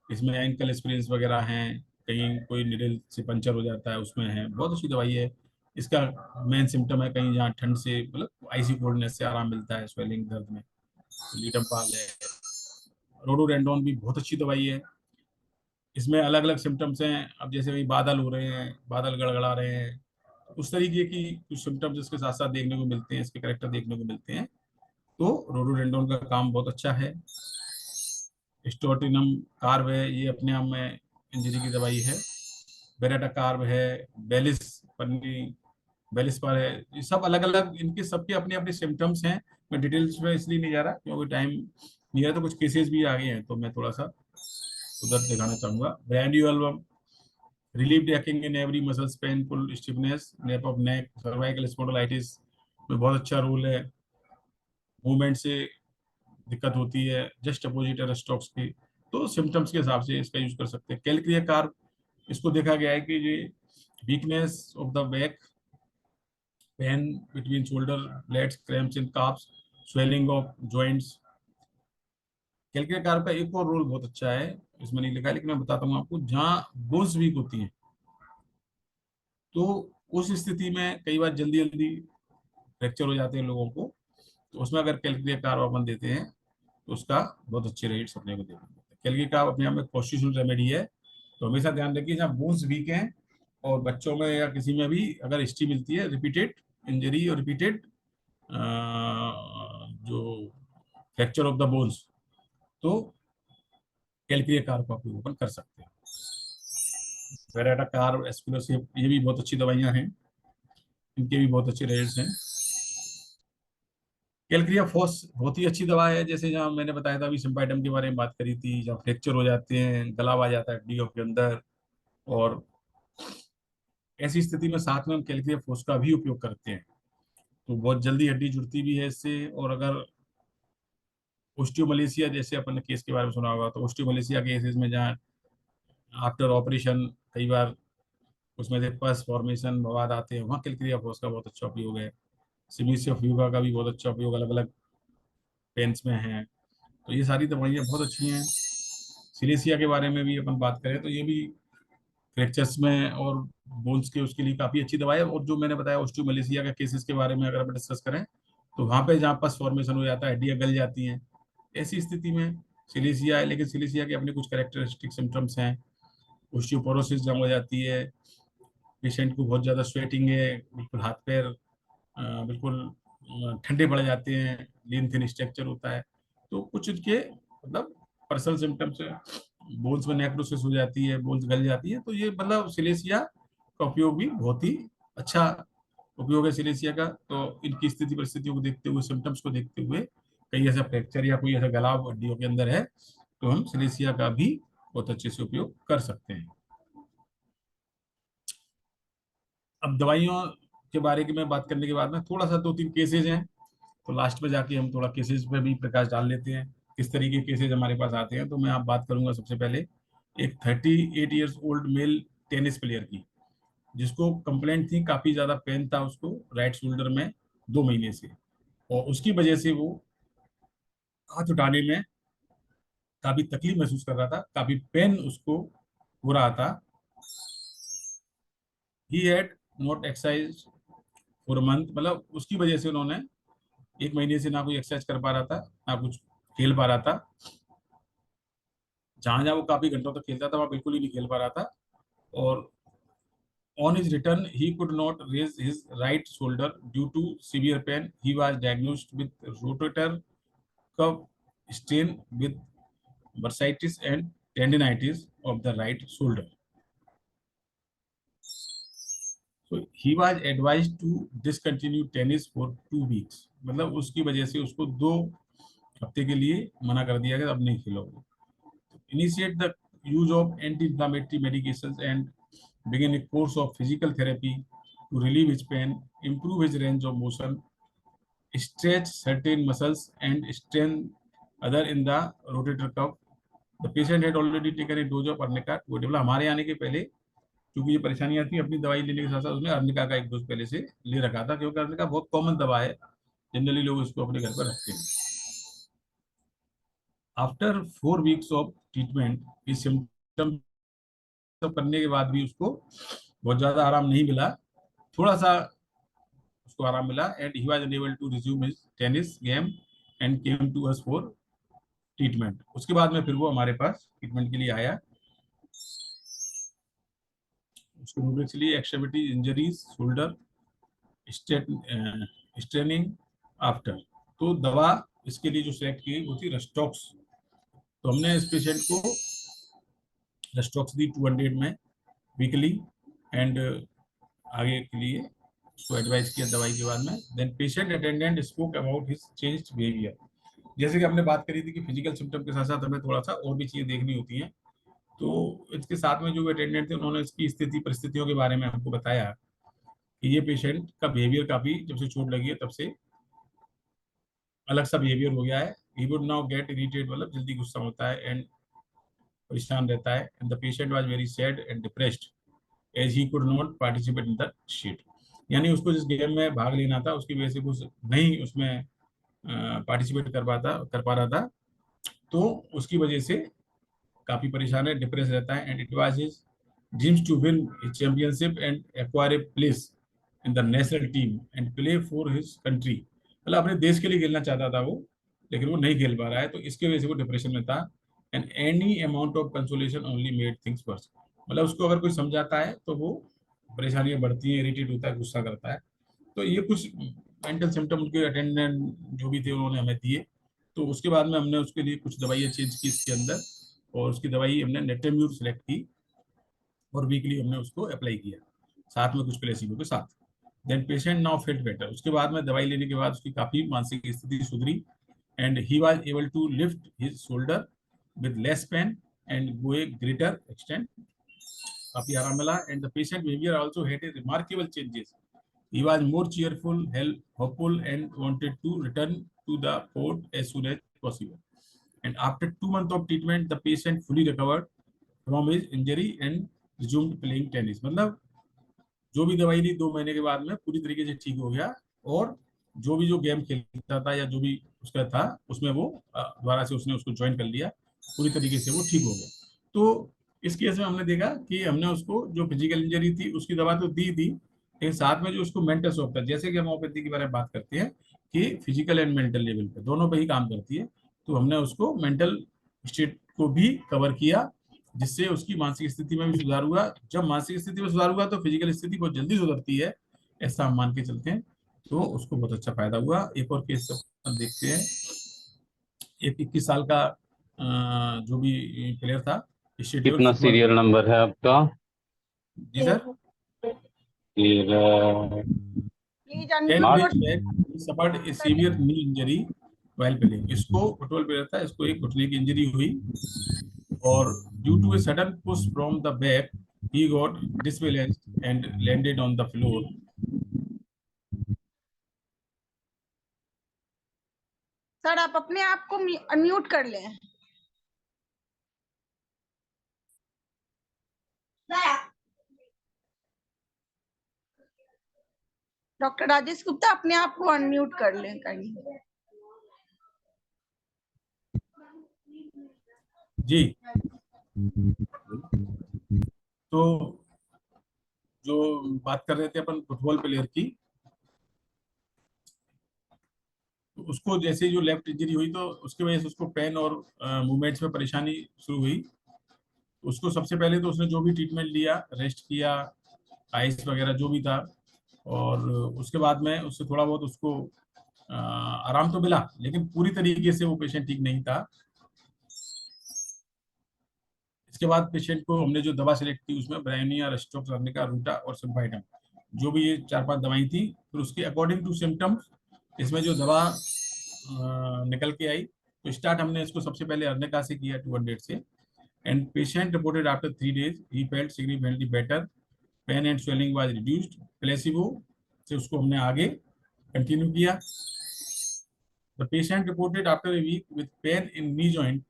इसमें एंकल स्प्रेन्स वगैरह हैं, कहीं कोई निडल से पंचर हो जाता है उसमें है, बहुत अच्छी दवाई है। इसका मेन सिम्टम है कहीं जहाँ ठंड से, मतलब आइसी कोल्डनेस से आराम मिलता है, स्वेलिंग दर्द में, तो लीडम पाल है। रोडोडेंड्रॉन भी बहुत अच्छी दवाई है। इसमें अलग अलग सिम्टम्स हैं, अब जैसे भी बादल हो रहे हैं, बादल गड़गड़ा रहे हैं, उस तरीके की कुछ सिम्टम्स इसके साथ साथ देखने को मिलते हैं, इसके करेक्टर देखने को मिलते हैं। तो रोडोडेंड्रॉन का काम बहुत अच्छा है। स्टोटिनम कार्ब है, ये अपने आप में इंजरी की दवाई है। बेरेटा कार्ब है, बेलिस पन्नी, बेलिस पर है, ये सब अलग अलग, इनके सबके अपने अपने सिम्टम्स हैं। मैं डिटेल्स में इसलिए नहीं जा रहा क्योंकि टाइम नहीं है, तो कुछ केसेस भी आ गए हैं तो मैं थोड़ा सा उधर दिखाना चाहूंगा। ब्रांडियोल्बम, रिलीफ डैकिंग in every muscles painful stiffness, nape of neck, cervical spondylitis में बहुत अच्छा रोल है। मूवमेंट से दिक्कत होती है, जस्ट अपोजिट है स्टॉक्स की, तो सिम्टम्स के हिसाब से इसका यूज कर सकते हैं। कैलक्रिया कार्ब, इसको देखा गया है कि ये weakness of the back, pain between shoulder blades, cramps in calves, swelling of joints. Calcarea carb का एक और रोल बहुत अच्छा है, इसमें नहीं लिखा है लेकिन मैं बताता हूँ आपको, जहाँ बोन्स वीक होती हैं, तो उस स्थिति में कई बार जल्दी जल्दी फ्रैक्चर हो जाते हैं लोगों को, तो उसमें अगर कैलक्रिया कार्ब अपन देते हैं तो उसका बहुत अच्छे रेट्स अपने को देखने को मिलते हैं। कैलरी का अपने आप में कॉन्स्टिट्यूशनल रेमेडी है। तो हमेशा ध्यान रखिए जहाँ बोन्स वीक हैं और बच्चों में या किसी में भी अगर हिस्ट्री मिलती है रिपीटेड इंजरी और रिपीटेड जो फ्रैक्चर ऑफ द बोन्स, तो कैलक्रिया कार का उपयोग अपन कर सकते हैं। वेराटा कार, एस्पिलोसिब, ये भी बहुत अच्छी दवाइयां हैं, इनके भी बहुत अच्छे रेट्स हैं। कैलक्रिया फोस बहुत ही अच्छी दवा है, जैसे जहाँ मैंने बताया था अभी सिम्पाइटम के बारे में बात करी थी, जहाँ फ्रैक्चर हो जाते हैं, गलाव आ जाता है हड्डियों के अंदर, और ऐसी स्थिति में साथ में हम कैलक्रिया फोस का भी उपयोग करते हैं। तो बहुत जल्दी हड्डी जुड़ती भी है इससे। और अगर ओस्टियोमलेशिया जैसे अपन ने केस के बारे में सुना होगा, तो ओस्टियोमलेशिया केसेस में जहाँ आफ्टर ऑपरेशन कई बार उसमें से पस फॉर्मेशन मवाद आते हैं, वहाँ कैलक्रिया फोस का बहुत अच्छा उपयोग है। सिमीसिया फ्यूगा का भी बहुत अच्छा उपयोग अलग अलग पेन्स में है। तो ये सारी दवाइयाँ बहुत अच्छी हैं। सिलेसिया के बारे में भी अपन बात करें तो ये भी फ्रैक्चर्स में और बोन्स के उसके लिए काफ़ी अच्छी दवाई है। और जो मैंने बताया ओस्टियोमलेशिया के केसेस के बारे में अगर अपन डिस्कस करें, तो वहाँ पे जहाँ पस फॉर्मेशन हो जाता है, हड्डियाँ गल जाती हैं, ऐसी स्थिति में सिलेसिया है। लेकिन सिलेसिया के अपने कुछ कैरेक्टरिस्टिक सिम्टम्स हैं। ओस्टियोपोरोसिस जम हो जाती है, पेशेंट को बहुत ज़्यादा स्वेटिंग है, बिल्कुल हाथ पैर बिल्कुल ठंडे पड़ जाते हैं, लीन थिन स्ट्रक्चर होता है। तो कुछ इनके मतलब पर्सनल सिम्टम्स है, बोन्स में नेक्रोसिस हो जाती है, बोन्स गल जाती है। तो ये मतलब सिलेसिया का उपयोग भी बहुत ही अच्छा उपयोग है सिलेसिया का। तो इनकी स्थिति परिस्थितियों को देखते हुए, सिम्टम्स को देखते हुए, कहीं ऐसा फ्रैक्चर या कोई ऐसा गलाव हड्डियों के अंदर है, तो हम सिलेसिया का भी बहुत अच्छे से उपयोग कर सकते हैं। अब दवाइयों के बारे में बात करने के बाद में थोड़ा सा 2-3 केसेज हैं, तो लास्ट में जाके हम थोड़ा केसेज पे भी प्रकाश डाल लेते हैं, किस तरीके के केसेज हमारे पास आते हैं। तो मैं आप बात करूंगा सबसे पहले एक 38 years old male tennis player की, जिसको कंप्लेंट थी, काफी ज्यादा पेन था उसको राइट शोल्डर में 2 महीने से, और उसकी वजह से वो हाथ उठाने में काफी तकलीफ महसूस कर रहा था, काफी पेन उसको हो रहा था। He had not exercise for a month, मतलब उसकी वजह से उन्होंने 1 महीने से ना कोई एक्सरसाइज कर पा रहा था, ना कुछ खेल पा रहा था। जहां जहां वो काफी घंटों तक खेलता था वहां बिल्कुल ही नहीं खेल पा रहा था। और on his return he could not raise his right shoulder due to severe pain. He was diagnosed with rotator cuff strain with bursitis and tendinitis of the right shoulder. So he was advised to discontinue tennis for 2 weeks. मतलब उसकी वजह से उसको 2 हफ्ते के लिए मना कर दिया गया, अब नहीं खेलोगे। Initiate the use of anti-inflammatory medications and begin a course of physical therapy to relieve his pain, improve his range of motion, stretch certain muscles, and strengthen other in the rotator cuff. The patient had already taken a dose of arnica to develop। हमारे आने के पहले क्योंकि ये परेशानियां थी, अपनी दवाई लेने के साथ साथ उसने अर्निका का एक डोज पहले से ले रखा था, क्योंकि अर्निका बहुत कॉमन दवा है, जनरली लोग इसको अपने घर पर रखते हैं। आफ्टर 4 वीक्स ऑफ ट्रीटमेंट इस सिम्टम करने के बाद भी उसको बहुत ज्यादा आराम नहीं मिला, थोड़ा सा उसको आराम मिला, and he was unable to resume his tennis game and came to us for treatment. उसके बाद में फिर वो हमारे पास ट्रीटमेंट के लिए आया। उसको रूब्रिक्स लिए extremity injuries, shoulder straining after. तो दवा इसके लिए जो सेलेक्ट की वो थी रस्टॉक्स। तो हमने इस पेशेंट को रस्टॉक्स दी 200 में वीकली, एंड आगे के लिए उसको एडवाइस किया दवाई के बाद में। Then patient attendant spoke about his changed behaviour. जैसे कि हमने बात करी थी कि फिजिकल सिम्टम के साथ साथ हमें थोड़ा सा और भी चीजें देखनी होती हैं, तो इसके साथ में जो अटेंडेंट थे उन्होंने इसकी स्थिति परिस्थितियों के बारे में हमको बताया कि ये पेशेंट का बिहेवियर काफी, जब से चोट लगी है तब से अलग सा बिहेवियर हो गया है। He would now get irritate, मतलब जल्दी गुस्सा होता है एंड परेशान रहता है। And the patient was very sad and depressed as he could not participate in the sheet. यानी उसको जिस गेम में भाग लेना था उसकी वजह से वो नहीं उसमें पार्टिसिपेट कर पा रहा था, तो उसकी वजह से काफी परेशान है, डिप्रेस रहता है। And it was his dreams to win championship and acquire a place in the national team and play for his country. मतलब अपने देश के लिए खेलना चाहता था वो, लेकिन वो नहीं खेल पा रहा है, तो इसके वजह से वो डिप्रेशन में था। And any amount of consolation only made things worse. मतलब उसको अगर कोई समझाता है तो वो परेशानियां बढ़ती हैं, इरिटेट होता है, गुस्सा करता है। तो ये कुछ मेंटल सिम्टम उनके अटेंडेंट जो भी थे उन्होंने हमें दिए। तो उसके बाद में हमने उसके लिए कुछ दवाइयाँ चेंज की इसके अंदर, और उसकी दवाई हमने नेटेम्यूर सेलेक्ट की और वीकली हमने उसको अप्लाई किया, साथ में कुछ प्लेसिबो के साथ। Then patient now felt better. उसके बाद में दवाई लेने के बाद उसकी काफी मानसिक स्थिति सुधरी, and he was able to lift his shoulder with less pain and go a greater extent. काफी आराम मिला, and the patient behaviour also had a remarkable changes. He was more cheerful, hopeful, and wanted to return to the fort as soon as possible. And after 2 months of treatment, the patient fully recovered from his injury and resumed playing tennis. मतलब जो भी दवाई दी 2 महीने के बाद में पूरी तरीके से ठीक हो गया, और जो गेम खेलता था या जो भी उसका था उसमें वो दोबारा से उसने उसको ज्वाइन कर लिया, पूरी तरीके से वो ठीक हो गया। तो इस केस में हमने देखा कि हमने उसको जो फिजिकल इंजरी थी उसकी दवा तो दी थी, लेकिन साथ में जो उसको मेंटल शॉक था, जैसे कि हम होम्योपैथी के बारे में बात करते हैं कि फिजिकल एंड मेंटल लेवल पे दोनों पे ही काम करती है, तो हमने उसको मेंटल स्टेट को भी कवर किया, जिससे उसकी मानसिक स्थिति में भी सुधार हुआ। जब मानसिक स्थिति में सुधार हुआ तो फिजिकल स्थिति बहुत जल्दी सुधरती है, ऐसा हम मान के चलते हैं। तो उसको बहुत अच्छा फायदा हुआ। एक और केस देखते हैं। एक 21 साल का जो भी प्लेयर था, स्टेट लेवल कितना फुटबॉल सीरियल प्लेयर। नंबर है आपका? जी सर। फिर please 10 unmute March days back, he suffered a severe knee injury while playing। इसको फुटबॉल प्लेयर था, इसको एक घुटने की इंजरी हुई, और due to a sudden push from the back he got disbalanced and landed on the floor। Sir आप अपने आप को अनम्यूट कर लें। डॉक्टर राजेश गुप्ता अपने आप को अनम्यूट कर लें कहीं। जी। तो जो बात कर रहे थे अपन फुटबॉल प्लेयर की, तो उसको जैसे जो लेफ्ट इंजरी हुई तो उसकी वजह से उसको पेन और मूवमेंट्स में परेशानी शुरू हुई। उसको सबसे पहले तो उसने जो भी ट्रीटमेंट लिया, रेस्ट किया, आइस वगैरह जो भी था, और उसके बाद में उससे थोड़ा बहुत उसको आराम तो मिला, लेकिन पूरी तरीके से वो पेशेंट ठीक नहीं था। इसके बाद पेशेंट को हमने जो दवा सेलेक्ट की उसमें ब्रायोनिया, रेस्टोक्स, अर्निका, रूटा और सल्फाइडम, जो भी ये 4-5 दवाई थी, फिर उसके अकॉर्डिंग टू सिम्टम्स इसमें जो दवा निकल के आई, तो स्टार्ट हमने इसको सबसे पहले अर्निका से किया 200 से, and patient reported after 3 days he felt significantly better, pain and swelling was reduced. Placebo से उसको हमने आगे कंटिन्यू किया। The patient reported after a week with pain in knee joint,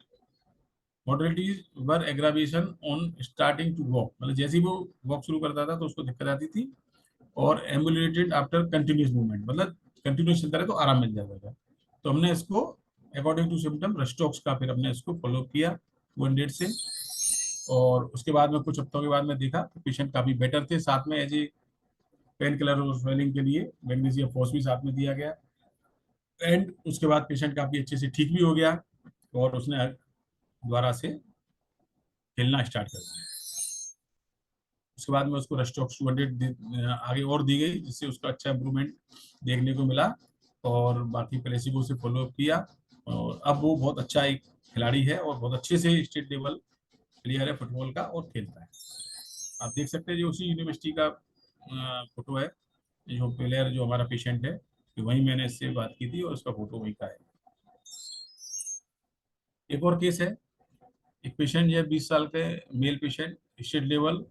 modalities were aggravation on starting to walk. मतलब जैसे ही वो वॉक शुरू करता था तो उसको दिक्कत आती थी, और एम्बुलेटेड आफ्टर कंटिन्यूस मूवमेंट, मतलब कंटिन्यूस चलता रहे तो आराम मिल जाता था। तो हमने इसको अकॉर्डिंग टू सिम्टम रेस्टोक्स का फिर हमने इसको फॉलो किया 200 से, और उसके बाद में कुछ हफ्तों के बाद में देखा तो पेशेंट काफी बेटर थे। साथ में एज ए पेन किलर और स्वेलिंग के लिए मैग्नीशियम फॉस भी साथ में दिया गया, एंड उसके बाद पेशेंट काफी अच्छे से ठीक भी हो गया, और उसने दोबारा से खेलना स्टार्ट कर दिया। उसके बाद में उसको रेस्टोक्स 200 आगे और दी गई, जिससे उसका अच्छा इंप्रूवमेंट देखने को मिला, और बाकी प्लेसिबो से फॉलो अप किया, और अब वो बहुत अच्छा एक खिलाड़ी है और बहुत अच्छे से स्टेट लेवल प्लेयर है फुटबॉल का, और खेलता है। आप देख सकते हैं जो उसी यूनिवर्सिटी का फोटो है, जो प्लेयर जो हमारा पेशेंट है, कि वही मैंने इससे बात की थी और उसका फोटो वही का है। एक और केस है, एक पेशेंट है 20 साल के male patient, state level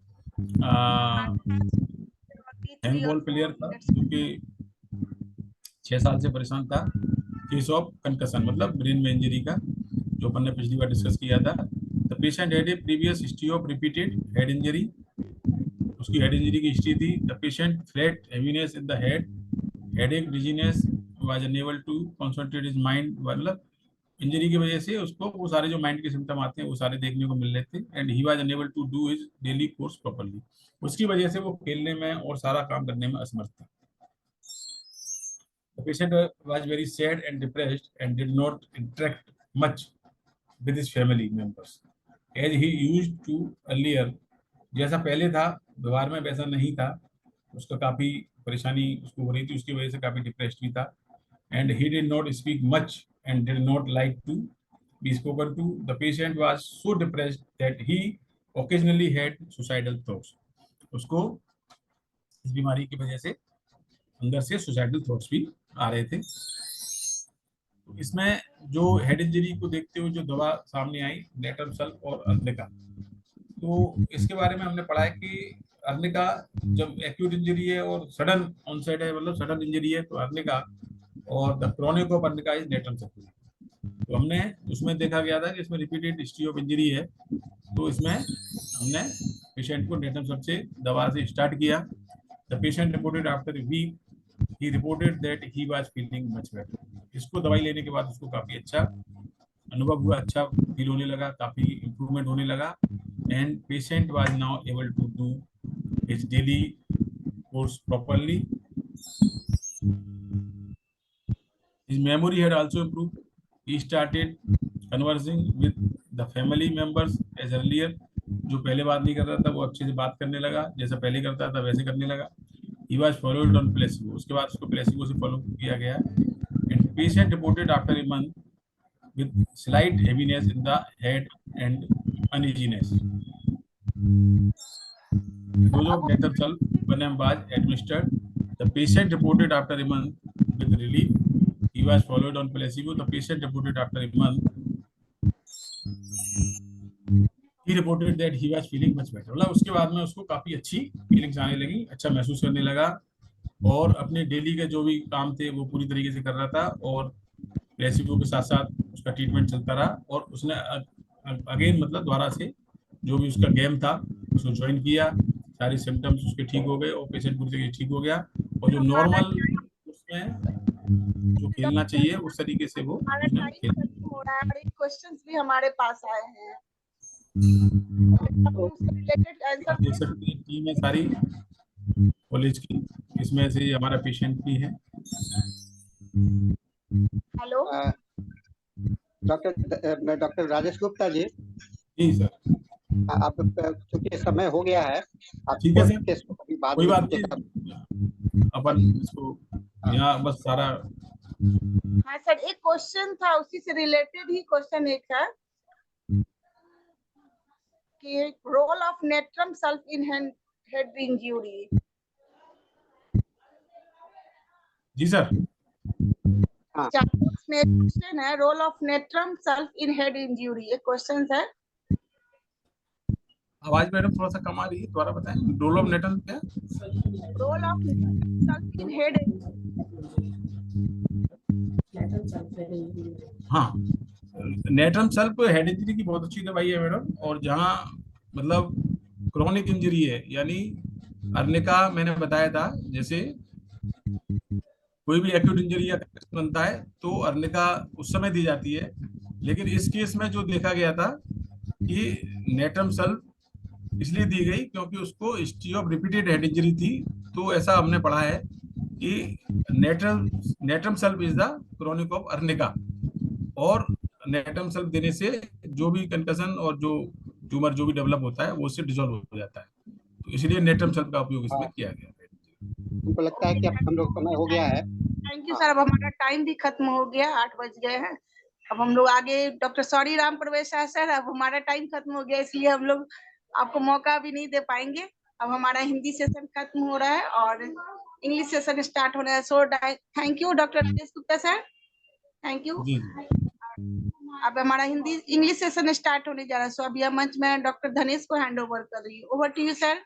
handball player था, जो कि 6 साल से परेशान था। केस ऑफ कंकशन, मतलब ब्रेन में इंजरी का, जो अपन ने पिछली बार डिस्कस किया था। The patient had a previous history of repeated head injury. उसकी हेड इंजरी की हिस्ट्री थी। The patient flat heaviness in the head, headache, dizziness, was unable to concentrate his mind. मतलब इंजरी की वजह से उसको वो सारे जो माइंड के सिम्टम आते हैं वो सारे देखने को मिल रहे थे, and he was unable to do his daily course properly. उसकी वजह से वो खेलने में और सारा काम करने में असमर्थ था। The patient was very sad and depressed and did not interact much with his family members as he used to earlier. जैसा पहले था व्यवहार में वैसा नहीं था, उसका काफी परेशानी उसको हो रही थी, उसकी वजह से काफी डिप्रेस्ड भी था. And he did not speak much and did not like to be spoken to. The patient was so depressed that he occasionally had suicidal thoughts. उसको इस बीमारी की वजह से अंदर से सुसाइडल थॉट्स भी आ रहे थे. तो इसमें जो हेड इंजरी को देखते हुए जो दवा सामने आई, नेटरम-सल्फ और अर्निका, तो इसके बारे में हमने पढ़ा है कि अर्निका जब एक्यूट इंजरी है और सडन ऑनसेट है, मतलब सडन इंजरी है, तो अर्निका, और the chronic of arnica is natrum sulph. तो हमने उसमें देखा गया था कि इसमें रिपीटेड हिस्ट्री ऑफ इंजरी है, तो इसमें हमने पेशेंट को नेटरम-सल्फ से दवा से स्टार्ट किया. The patient reported after a week he reported that he was feeling much better. इसको दवाई लेने के बाद उसको काफी अच्छा अनुभव हुआ, अच्छा फील होने लगा, काफी इम्प्रूवमेंट होने लगा. And patient was now able to do his daily course properly. His memory had also improved. He started conversing with the family members as earlier. जो पहले बात नहीं कर रहा था वो अच्छे से बात करने लगा, जैसा पहले करता था वैसे करने लगा. He was followed on placebo. उसके बाद उसको placebo से फॉलो किया गया. And patient reported after a month with slight heaviness in the head and uneasiness. Dose of नेटरम-सल्फ 1 mg was administered. The patient reported after a month with relief. He was followed on placebo. The patient reported after a month. He reported that he was feeling much better. मतलब उसके बाद में उसको काफी अच्छी फीलिंग्स आने लगी, अच्छा महसूस करने लगा, और अपने डेली के जो भी काम थे वो पूरी तरीके से कर रहा था, और प्लेसिबो के साथ साथ उसका ट्रीटमेंट चलता रहा. और उसने अगेन मतलब दोबारा से जो भी उसका गेम था उसको ज्वाइन किया, सारे सिम्टम्स उसके ठीक हो गए और पेशेंट पूरी तरीके से ठीक हो गया, और जो नॉर्मल उसमें जो खेलना चाहिए उस तरीके से वो क्वेश्चंस भी हमारे पास आए हैं. आप देख सकते हैं टीम है सारी कॉलेज की, इसमें से हमारा पेशेंट भी है. Hello doctor Rajesh Gupta ji. जी सर. आप चूंकि समय हो गया है, आप ठीक है सर, केस को कभी बाद कोई में बात नहीं, अपन इसको यहाँ बस सारा. हाँ सर, एक क्वेश्चन था उसी से रिलेटेड ही क्वेश्चन एक है कि role of natrum sulph in head injury. जी सर. में क्वेश्चन है role of natrum sulph in head injury, ये क्वेश्चन है. आवाज मैडम थोड़ा सा कम आ रही है, दोबारा बताएं. रोल ऑफ नेटरम क्या? Role of natrum sulph in head. हाँ, नेटरम-सल्फ हेड इंजरी की बहुत अच्छी दवाई है मैडम, और जहाँ मतलब क्रोनिक इंजरी है, यानी अर्निका मैंने बताया था, जैसे कोई भी एक्यूट इंजरी या बनता है तो अर्निका उस समय दी जाती है, लेकिन इस केस में जो देखा गया था कि नेटरम-सल्फ इसलिए दी गई क्योंकि उसको history of repeated head injury थी. तो ऐसा हमने पढ़ा है कि natrum sulph is the chronic of arnica, और नेटरम-सल्फ देने से जो भी कंकशन और जो ट्यूमर जो भी डेवलप होता है वो उससे डिसॉल्व हो जाता है, तो इसलिए नेटरम-सल्फ का उपयोग इसमें किया गया. हमको लगता है कि अब हम लोग समय हो गया है. Thank you sir. अब हमारा टाइम भी खत्म हो गया, 8 बज गए हैं. अब हम लोग आगे डॉक्टर सॉरी राम प्रवेश सर, अब हमारा टाइम खत्म हो गया, इसलिए हम लोग आपको मौका भी नहीं दे पाएंगे. अब हमारा हिंदी सेशन खत्म हो रहा है और इंग्लिश सेशन स्टार्ट हो रहा है. So thank you doctor Rajesh Gupta sir, thank you. अब हमारा हिंदी इंग्लिश सेशन स्टार्ट होने जा रहा है. सो अब यह मंच में डॉक्टर धनेश को हैंड ओवर कर रही हूँ. Over to you sir.